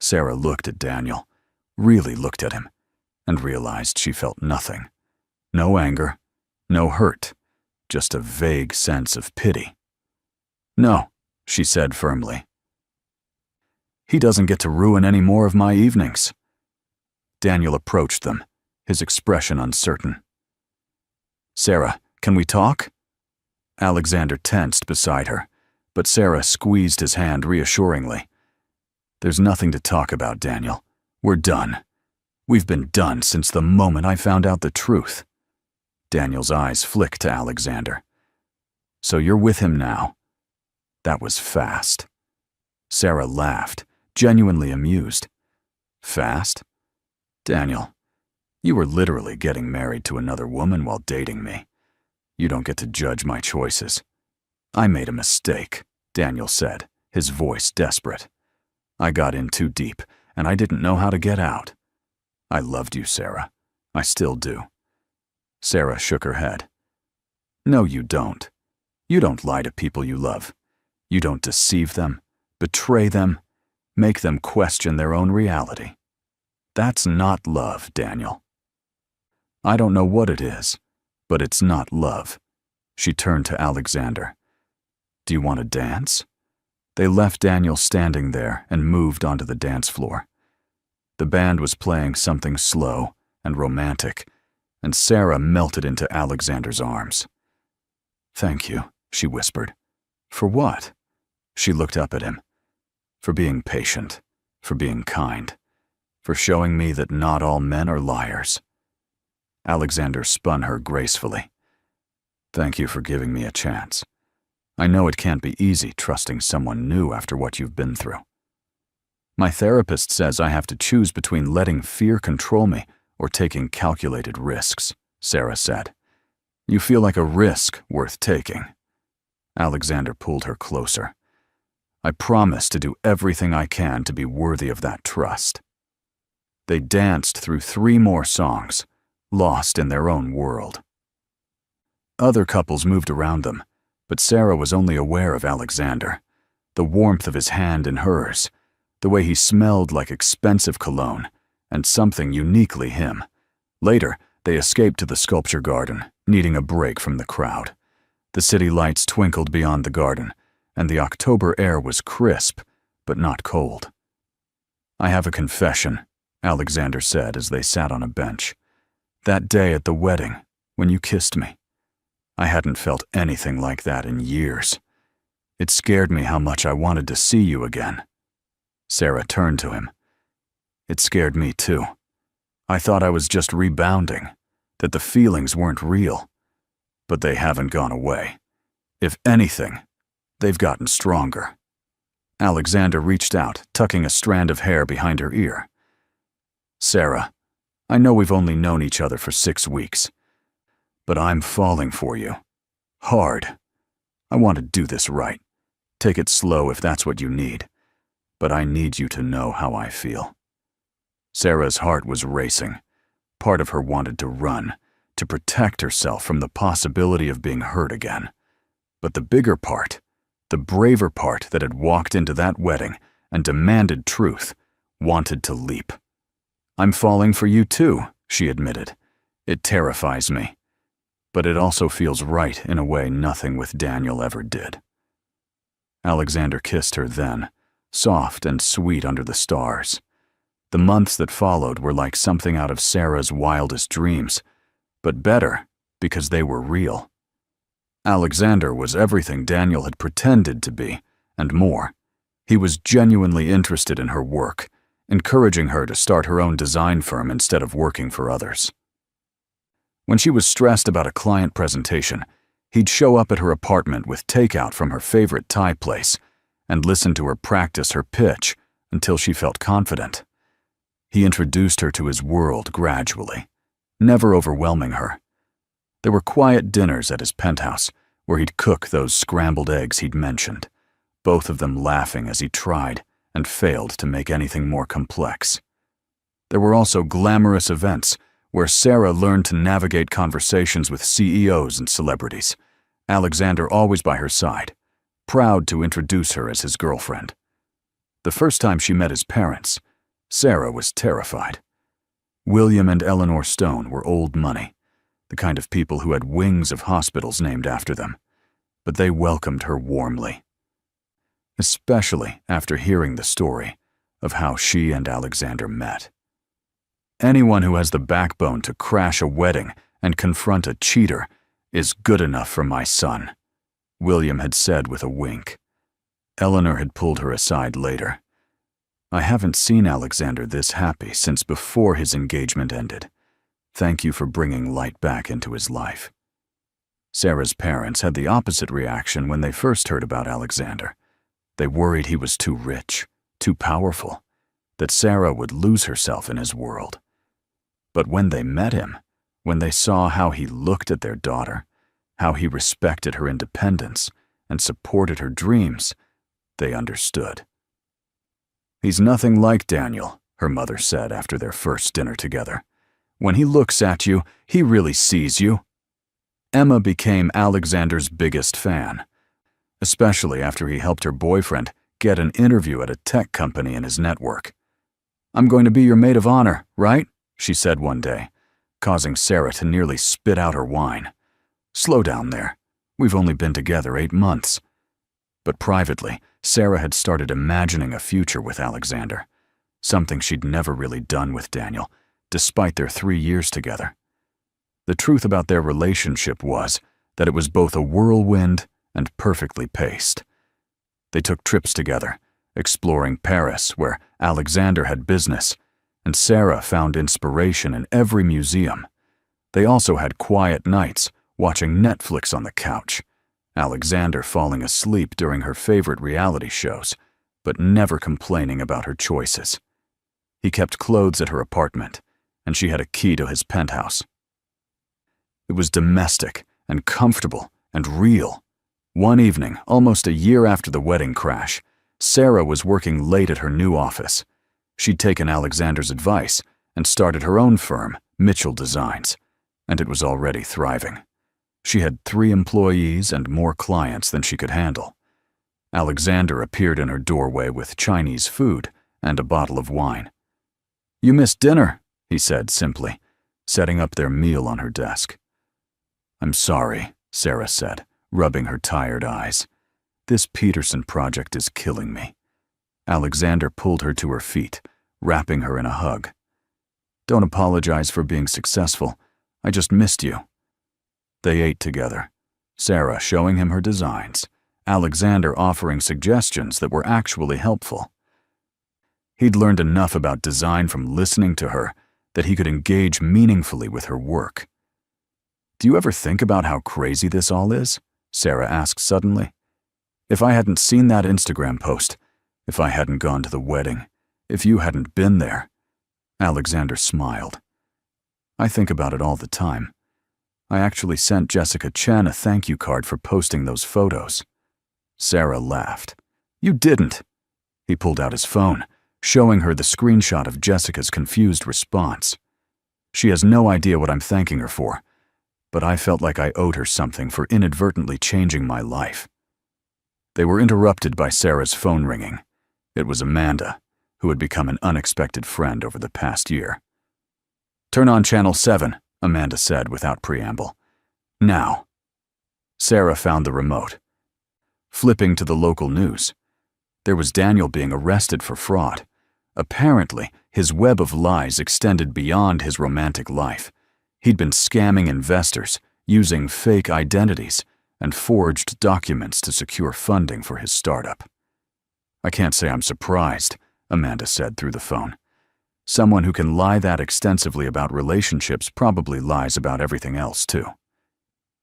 Sarah looked at Daniel, really looked at him, and realized she felt nothing. No anger, no hurt, just a vague sense of pity. "No," she said firmly. "He doesn't get to ruin any more of my evenings." Daniel approached them, his expression uncertain. "Sarah, can we talk?" Alexander tensed beside her, but Sarah squeezed his hand reassuringly. "There's nothing to talk about, Daniel. We're done. We've been done since the moment I found out the truth." Daniel's eyes flicked to Alexander. "So you're with him now?" That was fast. Sarah laughed, genuinely amused. "Fast? Daniel, you were literally getting married to another woman while dating me. You don't get to judge my choices." "I made a mistake," Daniel said, his voice desperate. "I got in too deep, and I didn't know how to get out. I loved you, Sarah. I still do." Sarah shook her head. "No, you don't. You don't lie to people you love. You don't deceive them, betray them, make them question their own reality. That's not love, Daniel." "I don't know what it is, but it's not love." She turned to Alexander. "Do you want to dance?" They left Daniel standing there and moved onto the dance floor. The band was playing something slow and romantic, and Sarah melted into Alexander's arms. "Thank you," she whispered. "For what?" She looked up at him. "For being patient, for being kind, for showing me that not all men are liars." Alexander spun her gracefully. "Thank you for giving me a chance. I know it can't be easy trusting someone new after what you've been through." "My therapist says I have to choose between letting fear control me or taking calculated risks," Sarah said. "You feel like a risk worth taking." Alexander pulled her closer. "I promise to do everything I can to be worthy of that trust." They danced through 3 more songs, lost in their own world. Other couples moved around them, but Sarah was only aware of Alexander, the warmth of his hand in hers, the way he smelled like expensive cologne, and something uniquely him. Later, they escaped to the sculpture garden, needing a break from the crowd. The city lights twinkled beyond the garden, and the October air was crisp, but not cold. "I have a confession," Alexander said as they sat on a bench. "That day at the wedding, when you kissed me, I hadn't felt anything like that in years. It scared me how much I wanted to see you again." Sarah turned to him. "It scared me too. I thought I was just rebounding, that the feelings weren't real. But they haven't gone away. If anything, they've gotten stronger." Alexander reached out, tucking a strand of hair behind her ear. "Sarah, I know we've only known each other for 6 weeks, but I'm falling for you. Hard. I want to do this right. Take it slow if that's what you need. But I need you to know how I feel." Sarah's heart was racing. Part of her wanted to run, to protect herself from the possibility of being hurt again. But the bigger part, the braver part that had walked into that wedding and demanded truth, wanted to leap. "I'm falling for you too," she admitted. "It terrifies me. But it also feels right in a way nothing with Daniel ever did." Alexander kissed her then, soft and sweet under the stars. The months that followed were like something out of Sarah's wildest dreams, but better because they were real. Alexander was everything Daniel had pretended to be, and more. He was genuinely interested in her work, encouraging her to start her own design firm instead of working for others. When she was stressed about a client presentation, he'd show up at her apartment with takeout from her favorite Thai place and listen to her practice her pitch until she felt confident. He introduced her to his world gradually, never overwhelming her. There were quiet dinners at his penthouse where he'd cook those scrambled eggs he'd mentioned, both of them laughing as he tried and failed to make anything more complex. There were also glamorous events where Sarah learned to navigate conversations with CEOs and celebrities, Alexander always by her side, proud to introduce her as his girlfriend. The first time she met his parents, Sarah was terrified. William and Eleanor Stone were old money, the kind of people who had wings of hospitals named after them, but they welcomed her warmly. Especially after hearing the story of how she and Alexander met. Anyone who has the backbone to crash a wedding and confront a cheater is good enough for my son, William had said with a wink. Eleanor had pulled her aside later. I haven't seen Alexander this happy since before his engagement ended. Thank you for bringing light back into his life. Sarah's parents had the opposite reaction when they first heard about Alexander. They worried he was too rich, too powerful, that Sarah would lose herself in his world. But when they met him, when they saw how he looked at their daughter, how he respected her independence and supported her dreams, they understood. He's nothing like Daniel, her mother said after their first dinner together. When he looks at you, he really sees you. Emma became Alexander's biggest fan, especially after he helped her boyfriend get an interview at a tech company in his network. I'm going to be your maid of honor, right? She said one day, causing Sarah to nearly spit out her wine. Slow down there. We've only been together 8 months. But privately, Sarah had started imagining a future with Alexander, something she'd never really done with Daniel, despite their 3 years together. The truth about their relationship was that it was both a whirlwind and perfectly paced. They took trips together, exploring Paris, where Alexander had business, and Sarah found inspiration in every museum. They also had quiet nights, watching Netflix on the couch, Alexander falling asleep during her favorite reality shows, but never complaining about her choices. He kept clothes at her apartment, and she had a key to his penthouse. It was domestic and comfortable and real. One evening, almost a year after the wedding crash, Sarah was working late at her new office. She'd taken Alexander's advice and started her own firm, Mitchell Designs, and it was already thriving. She had 3 employees and more clients than she could handle. Alexander appeared in her doorway with Chinese food and a bottle of wine. "You missed dinner," he said simply, setting up their meal on her desk. "I'm sorry," Sarah said, rubbing her tired eyes. "This Peterson project is killing me." Alexander pulled her to her feet, wrapping her in a hug. "Don't apologize for being successful. I just missed you." They ate together, Sarah showing him her designs, Alexander offering suggestions that were actually helpful. He'd learned enough about design from listening to her that he could engage meaningfully with her work. "Do you ever think about how crazy this all is?" Sarah asked suddenly. "If I hadn't seen that Instagram post, if I hadn't gone to the wedding, if you hadn't been there." Alexander smiled. "I think about it all the time. I actually sent Jessica Chen a thank you card for posting those photos." Sarah laughed. "You didn't." He pulled out his phone, showing her the screenshot of Jessica's confused response. "She has no idea what I'm thanking her for, but I felt like I owed her something for inadvertently changing my life." They were interrupted by Sarah's phone ringing. It was Amanda, who had become an unexpected friend over the past year. "Turn on Channel 7, Amanda said without preamble. "Now." Sarah found the remote. Flipping to the local news, there was Daniel being arrested for fraud. Apparently, his web of lies extended beyond his romantic life. He'd been scamming investors, using fake identities, and forged documents to secure funding for his startup. "I can't say I'm surprised," Amanda said through the phone. "Someone who can lie that extensively about relationships probably lies about everything else, too."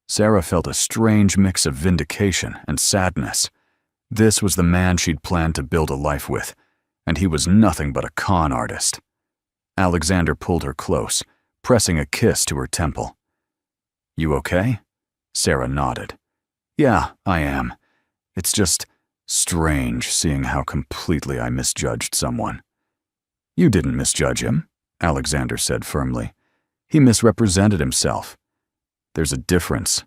Sarah felt a strange mix of vindication and sadness. This was the man she'd planned to build a life with, and he was nothing but a con artist. Alexander pulled her close, pressing a kiss to her temple. "You okay?" Sarah nodded. "Yeah, I am. It's just strange seeing how completely I misjudged someone." "You didn't misjudge him," Alexander said firmly. He misrepresented himself. There's a difference.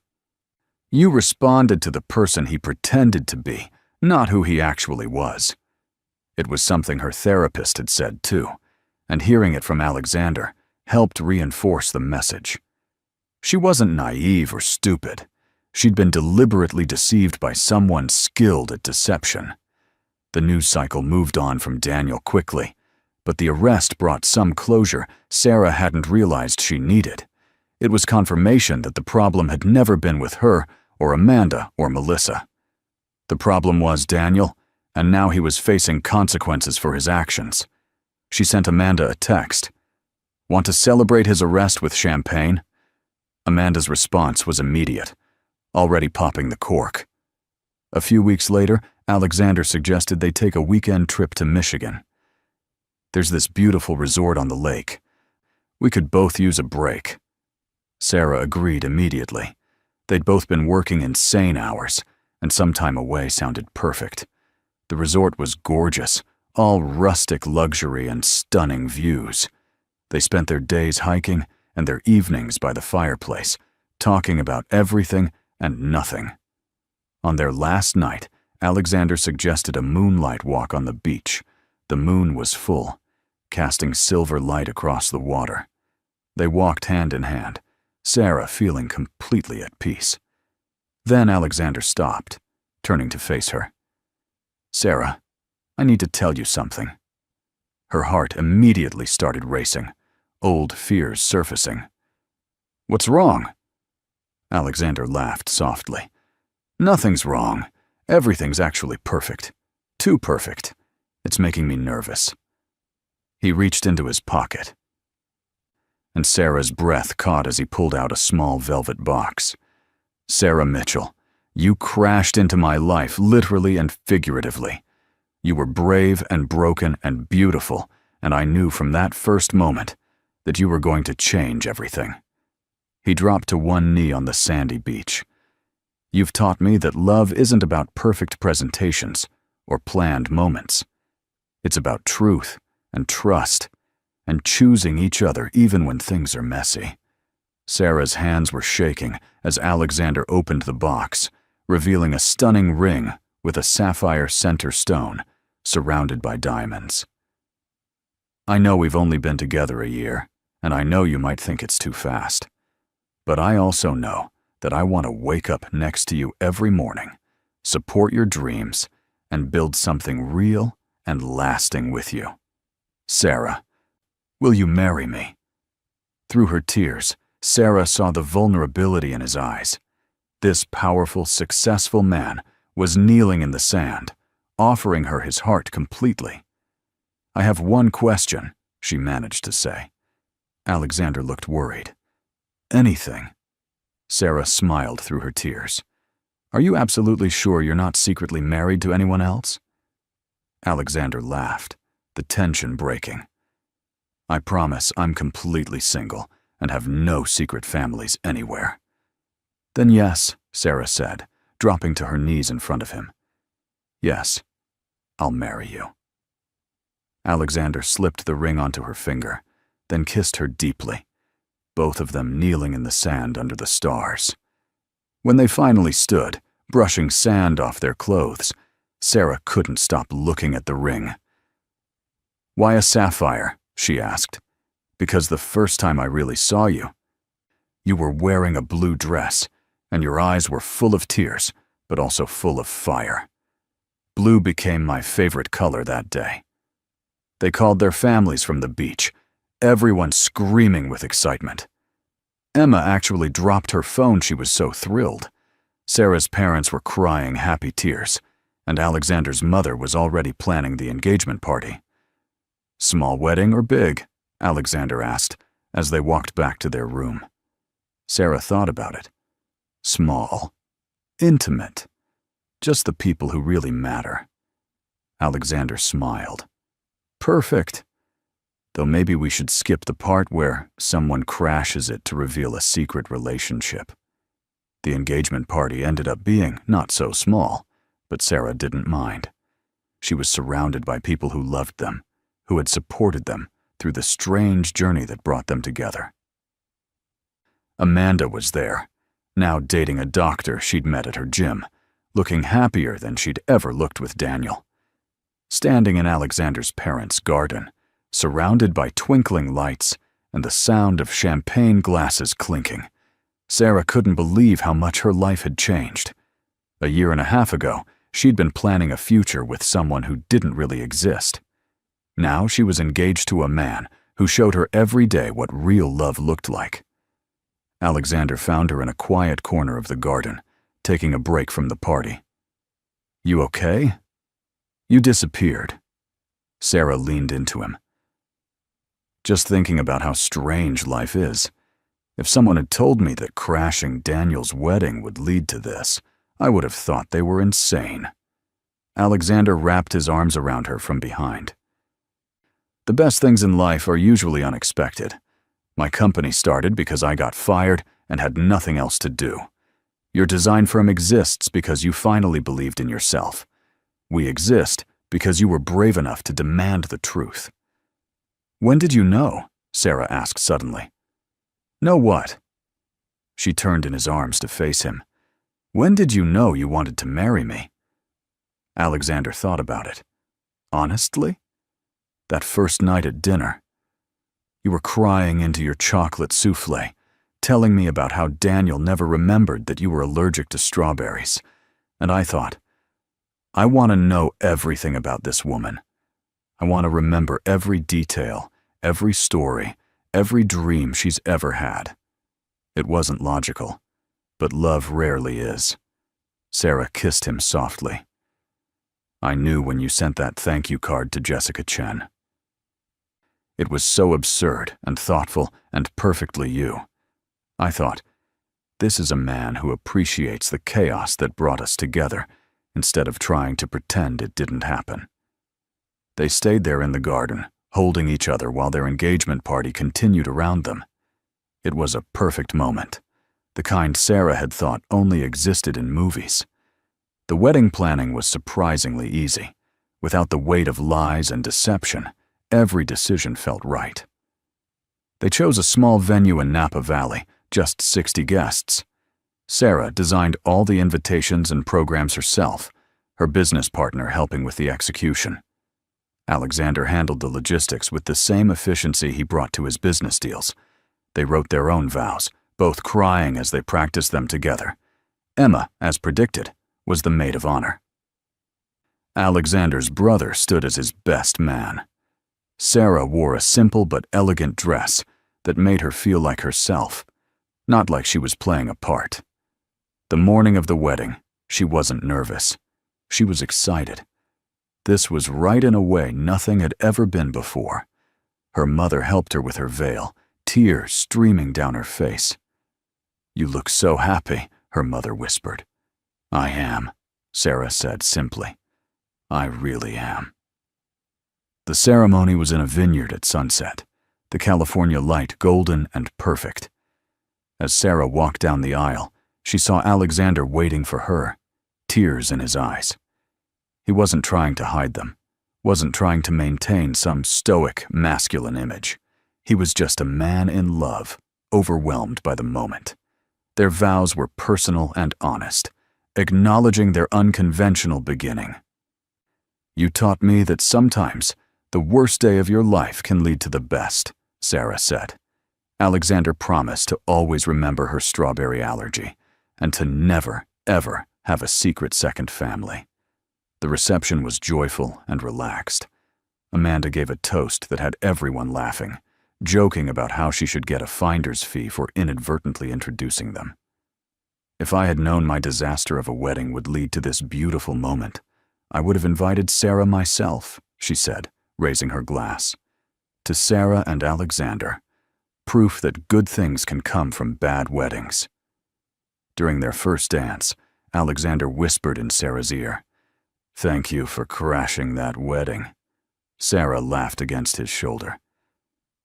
You responded to the person he pretended to be, not who he actually was. It was something her therapist had said too, and hearing it from Alexander helped reinforce the message. She wasn't naive or stupid. She'd been deliberately deceived by someone skilled at deception. The news cycle moved on from Daniel quickly, but the arrest brought some closure Sarah hadn't realized she needed. It was confirmation that the problem had never been with her or Amanda or Melissa. The problem was Daniel, and now he was facing consequences for his actions. She sent Amanda a text. "Want to celebrate his arrest with champagne?" Amanda's response was immediate, already popping the cork. A few weeks later, Alexander suggested they take a weekend trip to Michigan. "There's this beautiful resort on the lake. We could both use a break." Sarah agreed immediately. They'd both been working insane hours, and some time away sounded perfect. The resort was gorgeous, all rustic luxury and stunning views. They spent their days hiking and their evenings by the fireplace, talking about everything and nothing. On their last night, Alexander suggested a moonlight walk on the beach. The moon was full, casting silver light across the water. They walked hand in hand, Sarah feeling completely at peace. Then Alexander stopped, turning to face her. "Sarah, I need to tell you something." Her heart immediately started racing, old fears surfacing. "What's wrong?" Alexander laughed softly. "Nothing's wrong. Everything's actually perfect. Too perfect. It's making me nervous." He reached into his pocket, and Sarah's breath caught as he pulled out a small velvet box. "Sarah Mitchell, you crashed into my life literally and figuratively. You were brave and broken and beautiful, and I knew from that first moment that you were going to change everything." He dropped to one knee on the sandy beach. "You've taught me that love isn't about perfect presentations or planned moments. It's about truth and trust and choosing each other even when things are messy." Sarah's hands were shaking as Alexander opened the box, revealing a stunning ring with a sapphire center stone surrounded by diamonds. "I know we've only been together a year, and I know you might think it's too fast. But I also know that I want to wake up next to you every morning, support your dreams, and build something real and lasting with you. Sarah, will you marry me?" Through her tears, Sarah saw the vulnerability in his eyes. This powerful, successful man was kneeling in the sand, offering her his heart completely. "I have one question," she managed to say. Alexander looked worried. "Anything." Sarah smiled through her tears. "Are you absolutely sure you're not secretly married to anyone else?" Alexander laughed, the tension breaking. "I promise I'm completely single and have no secret families anywhere." "Then yes," Sarah said, dropping to her knees in front of him. "Yes, I'll marry you." Alexander slipped the ring onto her finger, then kissed her deeply, both of them kneeling in the sand under the stars. When they finally stood, brushing sand off their clothes, Sarah couldn't stop looking at the ring. "Why a sapphire?" she asked. "Because the first time I really saw you, you were wearing a blue dress, and your eyes were full of tears, but also full of fire. Blue became my favorite color that day." They called their families from the beach, everyone screaming with excitement. Emma actually dropped her phone, she was so thrilled. Sarah's parents were crying happy tears, and Alexander's mother was already planning the engagement party. "Small wedding or big?" Alexander asked as they walked back to their room. Sarah thought about it. Small. Intimate. Just the people who really matter. Alexander smiled. "Perfect. Though maybe we should skip the part where someone crashes it to reveal a secret relationship." The engagement party ended up being not so small, but Sarah didn't mind. She was surrounded by people who loved them, who had supported them through the strange journey that brought them together. Amanda was there, now dating a doctor she'd met at her gym, looking happier than she'd ever looked with Daniel. Standing in Alexander's parents' garden, surrounded by twinkling lights and the sound of champagne glasses clinking, Sarah couldn't believe how much her life had changed. A year and a half ago, she'd been planning a future with someone who didn't really exist. Now she was engaged to a man who showed her every day what real love looked like. Alexander found her in a quiet corner of the garden, taking a break from the party. "You okay? You disappeared." Sarah leaned into him. "Just thinking about how strange life is. If someone had told me that crashing Daniel's wedding would lead to this, I would have thought they were insane." Alexander wrapped his arms around her from behind. "The best things in life are usually unexpected. My company started because I got fired and had nothing else to do. Your design firm exists because you finally believed in yourself. We exist because you were brave enough to demand the truth." "When did you know?" Sarah asked suddenly. "Know what?" She turned in his arms to face him. "When did you know you wanted to marry me?" Alexander thought about it. "Honestly? That first night at dinner. You were crying into your chocolate souffle, telling me about how Daniel never remembered that you were allergic to strawberries. And I thought, I want to know everything about this woman. I want to remember every detail, every story, every dream she's ever had." It wasn't logical, but love rarely is. Sarah kissed him softly. "I knew when you sent that thank you card to Jessica Chen. It was so absurd and thoughtful and perfectly you. I thought, this is a man who appreciates the chaos that brought us together instead of trying to pretend it didn't happen." They stayed there in the garden, holding each other while their engagement party continued around them. It was a perfect moment, the kind Sarah had thought only existed in movies. The wedding planning was surprisingly easy. Without the weight of lies and deception, every decision felt right. They chose a small venue in Napa Valley, just 60 guests. Sarah designed all the invitations and programs herself, her business partner helping with the execution. Alexander handled the logistics with the same efficiency he brought to his business deals. They wrote their own vows, both crying as they practiced them together. Emma, as predicted, was the maid of honor. Alexander's brother stood as his best man. Sarah wore a simple but elegant dress that made her feel like herself, not like she was playing a part. The morning of the wedding, she wasn't nervous. She was excited. This was right in a way nothing had ever been before. Her mother helped her with her veil, tears streaming down her face. "You look so happy," her mother whispered. "I am," Sarah said simply. "I really am." The ceremony was in a vineyard at sunset, the California light golden and perfect. As Sarah walked down the aisle, she saw Alexander waiting for her, tears in his eyes. He wasn't trying to hide them, wasn't trying to maintain some stoic, masculine image. He was just a man in love, overwhelmed by the moment. Their vows were personal and honest, acknowledging their unconventional beginning. "You taught me that sometimes the worst day of your life can lead to the best," Sarah said. Alexander promised to always remember her strawberry allergy and to never, ever have a secret second family. The reception was joyful and relaxed. Amanda gave a toast that had everyone laughing, joking about how she should get a finder's fee for inadvertently introducing them. "If I had known my disaster of a wedding would lead to this beautiful moment, I would have invited Sarah myself," she said, raising her glass. "To Sarah and Alexander, proof that good things can come from bad weddings." During their first dance, Alexander whispered in Sarah's ear, "Thank you for crashing that wedding." Sarah laughed against his shoulder.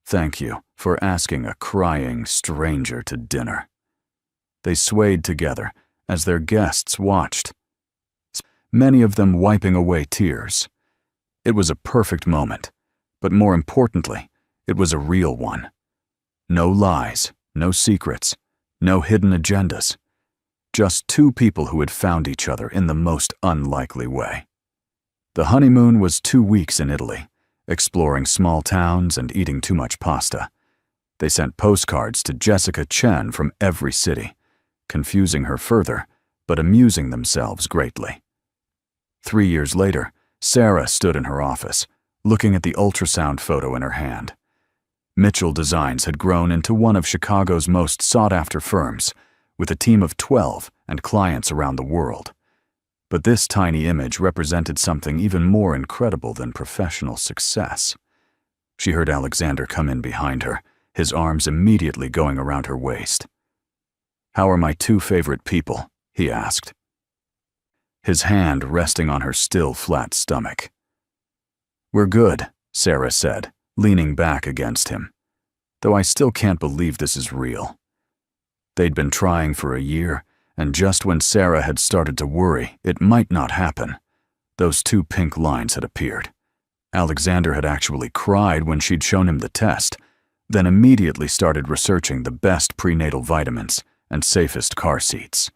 "Thank you for asking a crying stranger to dinner." They swayed together as their guests watched, many of them wiping away tears. It was a perfect moment, but more importantly, it was a real one. No lies, no secrets, No hidden agendas. Just two people who had found each other in the most unlikely way. The honeymoon was 2 weeks in Italy, exploring small towns and eating too much pasta. They sent postcards to Jessica Chen from every city, confusing her further, but amusing themselves greatly. 3 years later, Sarah stood in her office, looking at the ultrasound photo in her hand. Mitchell Designs had grown into one of Chicago's most sought-after firms, with a team of 12 and clients around the world. But this tiny image represented something even more incredible than professional success. She heard Alexander come in behind her, his arms immediately going around her waist. "How are my two favorite people?" he asked, his hand resting on her still flat stomach. "We're good," Sarah said, leaning back against him, "though I still can't believe this is real." They'd been trying for a year, and just when Sarah had started to worry it might not happen, those two pink lines had appeared. Alexander had actually cried when she'd shown him the test, then immediately started researching the best prenatal vitamins and safest car seats.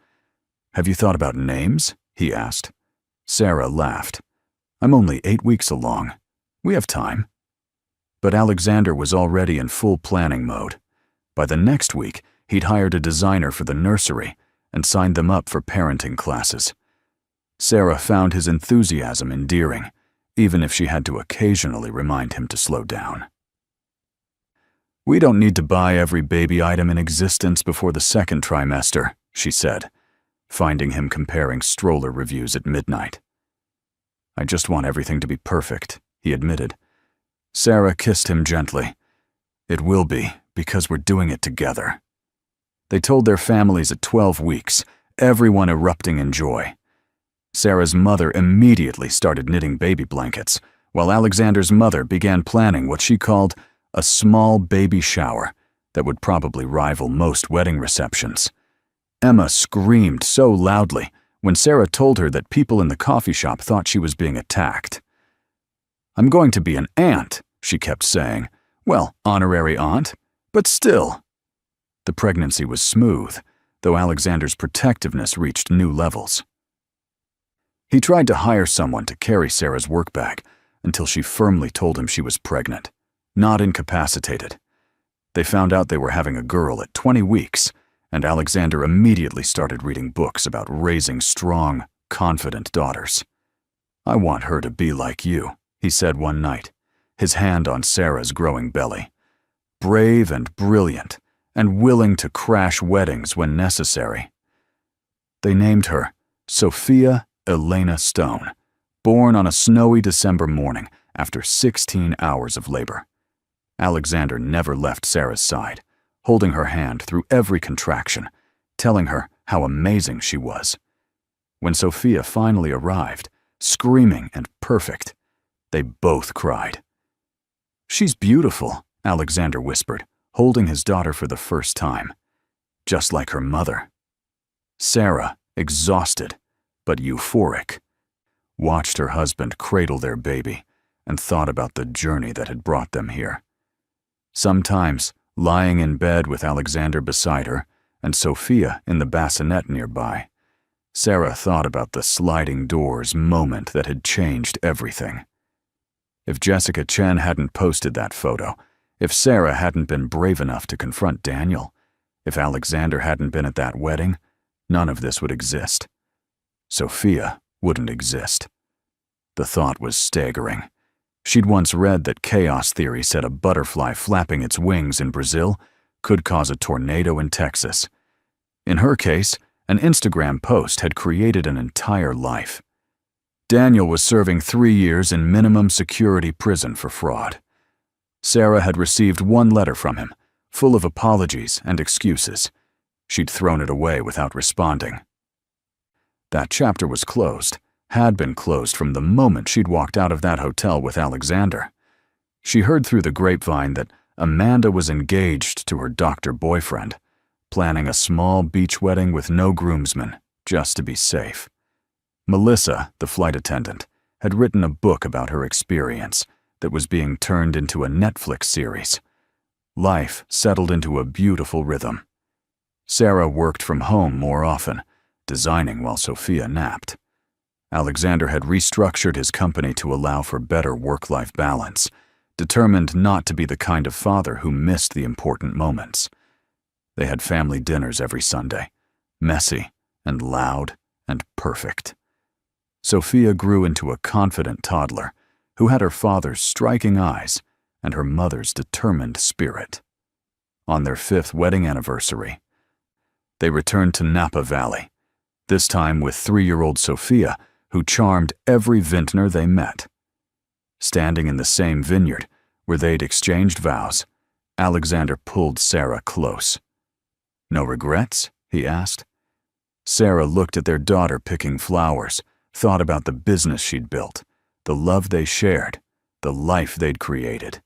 "Have you thought about names?" he asked. Sarah laughed. "I'm only 8 weeks along. We have time." But Alexander was already in full planning mode. By the next week, he'd hired a designer for the nursery and signed them up for parenting classes. Sarah found his enthusiasm endearing, even if she had to occasionally remind him to slow down. "We don't need to buy every baby item in existence before the second trimester," she said, finding him comparing stroller reviews at midnight. "I just want everything to be perfect," he admitted. Sarah kissed him gently. "It will be, because we're doing it together." They told their families at 12 weeks, everyone erupting in joy. Sarah's mother immediately started knitting baby blankets, while Alexander's mother began planning what she called a small baby shower that would probably rival most wedding receptions. Emma screamed so loudly when Sarah told her that people in the coffee shop thought she was being attacked. "I'm going to be an aunt," she kept saying. "Well, honorary aunt, but still." The pregnancy was smooth, though Alexander's protectiveness reached new levels. He tried to hire someone to carry Sarah's work bag until she firmly told him she was pregnant, not incapacitated. They found out they were having a girl at 20 weeks, and Alexander immediately started reading books about raising strong, confident daughters. "I want her to be like you," he said one night, his hand on Sarah's growing belly. "Brave and brilliant, and willing to crash weddings when necessary." They named her Sophia Elena Stone, born on a snowy December morning after 16 hours of labor. Alexander never left Sarah's side, holding her hand through every contraction, telling her how amazing she was. When Sophia finally arrived, screaming and perfect, they both cried. "She's beautiful," Alexander whispered, holding his daughter for the first time, just like her mother. Sarah, exhausted but euphoric, watched her husband cradle their baby and thought about the journey that had brought them here. Sometimes, lying in bed with Alexander beside her and Sophia in the bassinet nearby, Sarah thought about the sliding doors moment that had changed everything. If Jessica Chen hadn't posted that photo, if Sarah hadn't been brave enough to confront Daniel, if Alexander hadn't been at that wedding, none of this would exist. Sophia wouldn't exist. The thought was staggering. She'd once read that chaos theory said a butterfly flapping its wings in Brazil could cause a tornado in Texas. In her case, an Instagram post had created an entire life. Daniel was serving 3 years in minimum security prison for fraud. Sarah had received one letter from him, full of apologies and excuses. She'd thrown it away without responding. That chapter was closed, had been closed from the moment she'd walked out of that hotel with Alexander. She heard through the grapevine that Amanda was engaged to her doctor boyfriend, planning a small beach wedding with no groomsmen, just to be safe. Melissa, the flight attendant, had written a book about her experience that was being turned into a Netflix series. Life settled into a beautiful rhythm. Sarah worked from home more often, designing while Sophia napped. Alexander had restructured his company to allow for better work-life balance, determined not to be the kind of father who missed the important moments. They had family dinners every Sunday, messy and loud and perfect. Sophia grew into a confident toddler who had her father's striking eyes and her mother's determined spirit. On their 5th wedding anniversary, they returned to Napa Valley, this time with 3-year-old Sophia, who charmed every vintner they met. Standing in the same vineyard where they'd exchanged vows, Alexander pulled Sarah close. "No regrets?" he asked. Sarah looked at their daughter picking flowers, thought about the business she'd built, the love they shared, the life they'd created.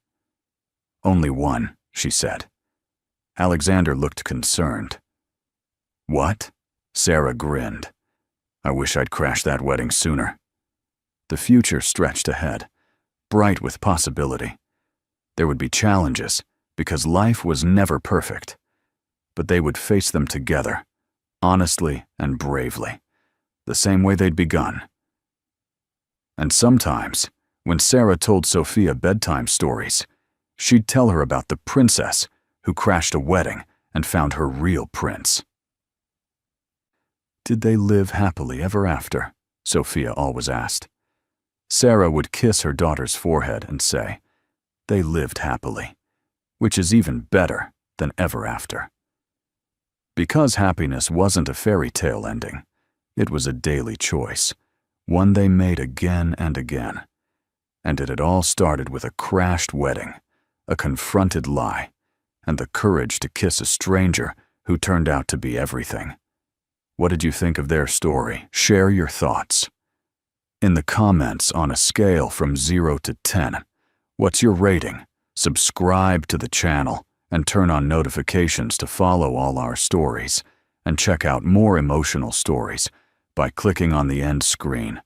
"Only one," she said. Alexander looked concerned. "What?" Sarah grinned. "I wish I'd crashed that wedding sooner." The future stretched ahead, bright with possibility. There would be challenges, because life was never perfect. But they would face them together, honestly and bravely, the same way they'd begun. And sometimes, when Sarah told Sophia bedtime stories, she'd tell her about the princess who crashed a wedding and found her real prince. "Did they live happily ever after?" Sophia always asked. Sarah would kiss her daughter's forehead and say, "They lived happily," which is even better than ever after. Because happiness wasn't a fairy tale ending, it was a daily choice, one they made again and again. And it had all started with a crashed wedding, a confronted lie, and the courage to kiss a stranger who turned out to be everything. What did you think of their story? Share your thoughts. In the comments on a scale from 0 to 10, what's your rating? Subscribe to the channel and turn on notifications to follow all our stories, and check out more emotional stories by clicking on the end screen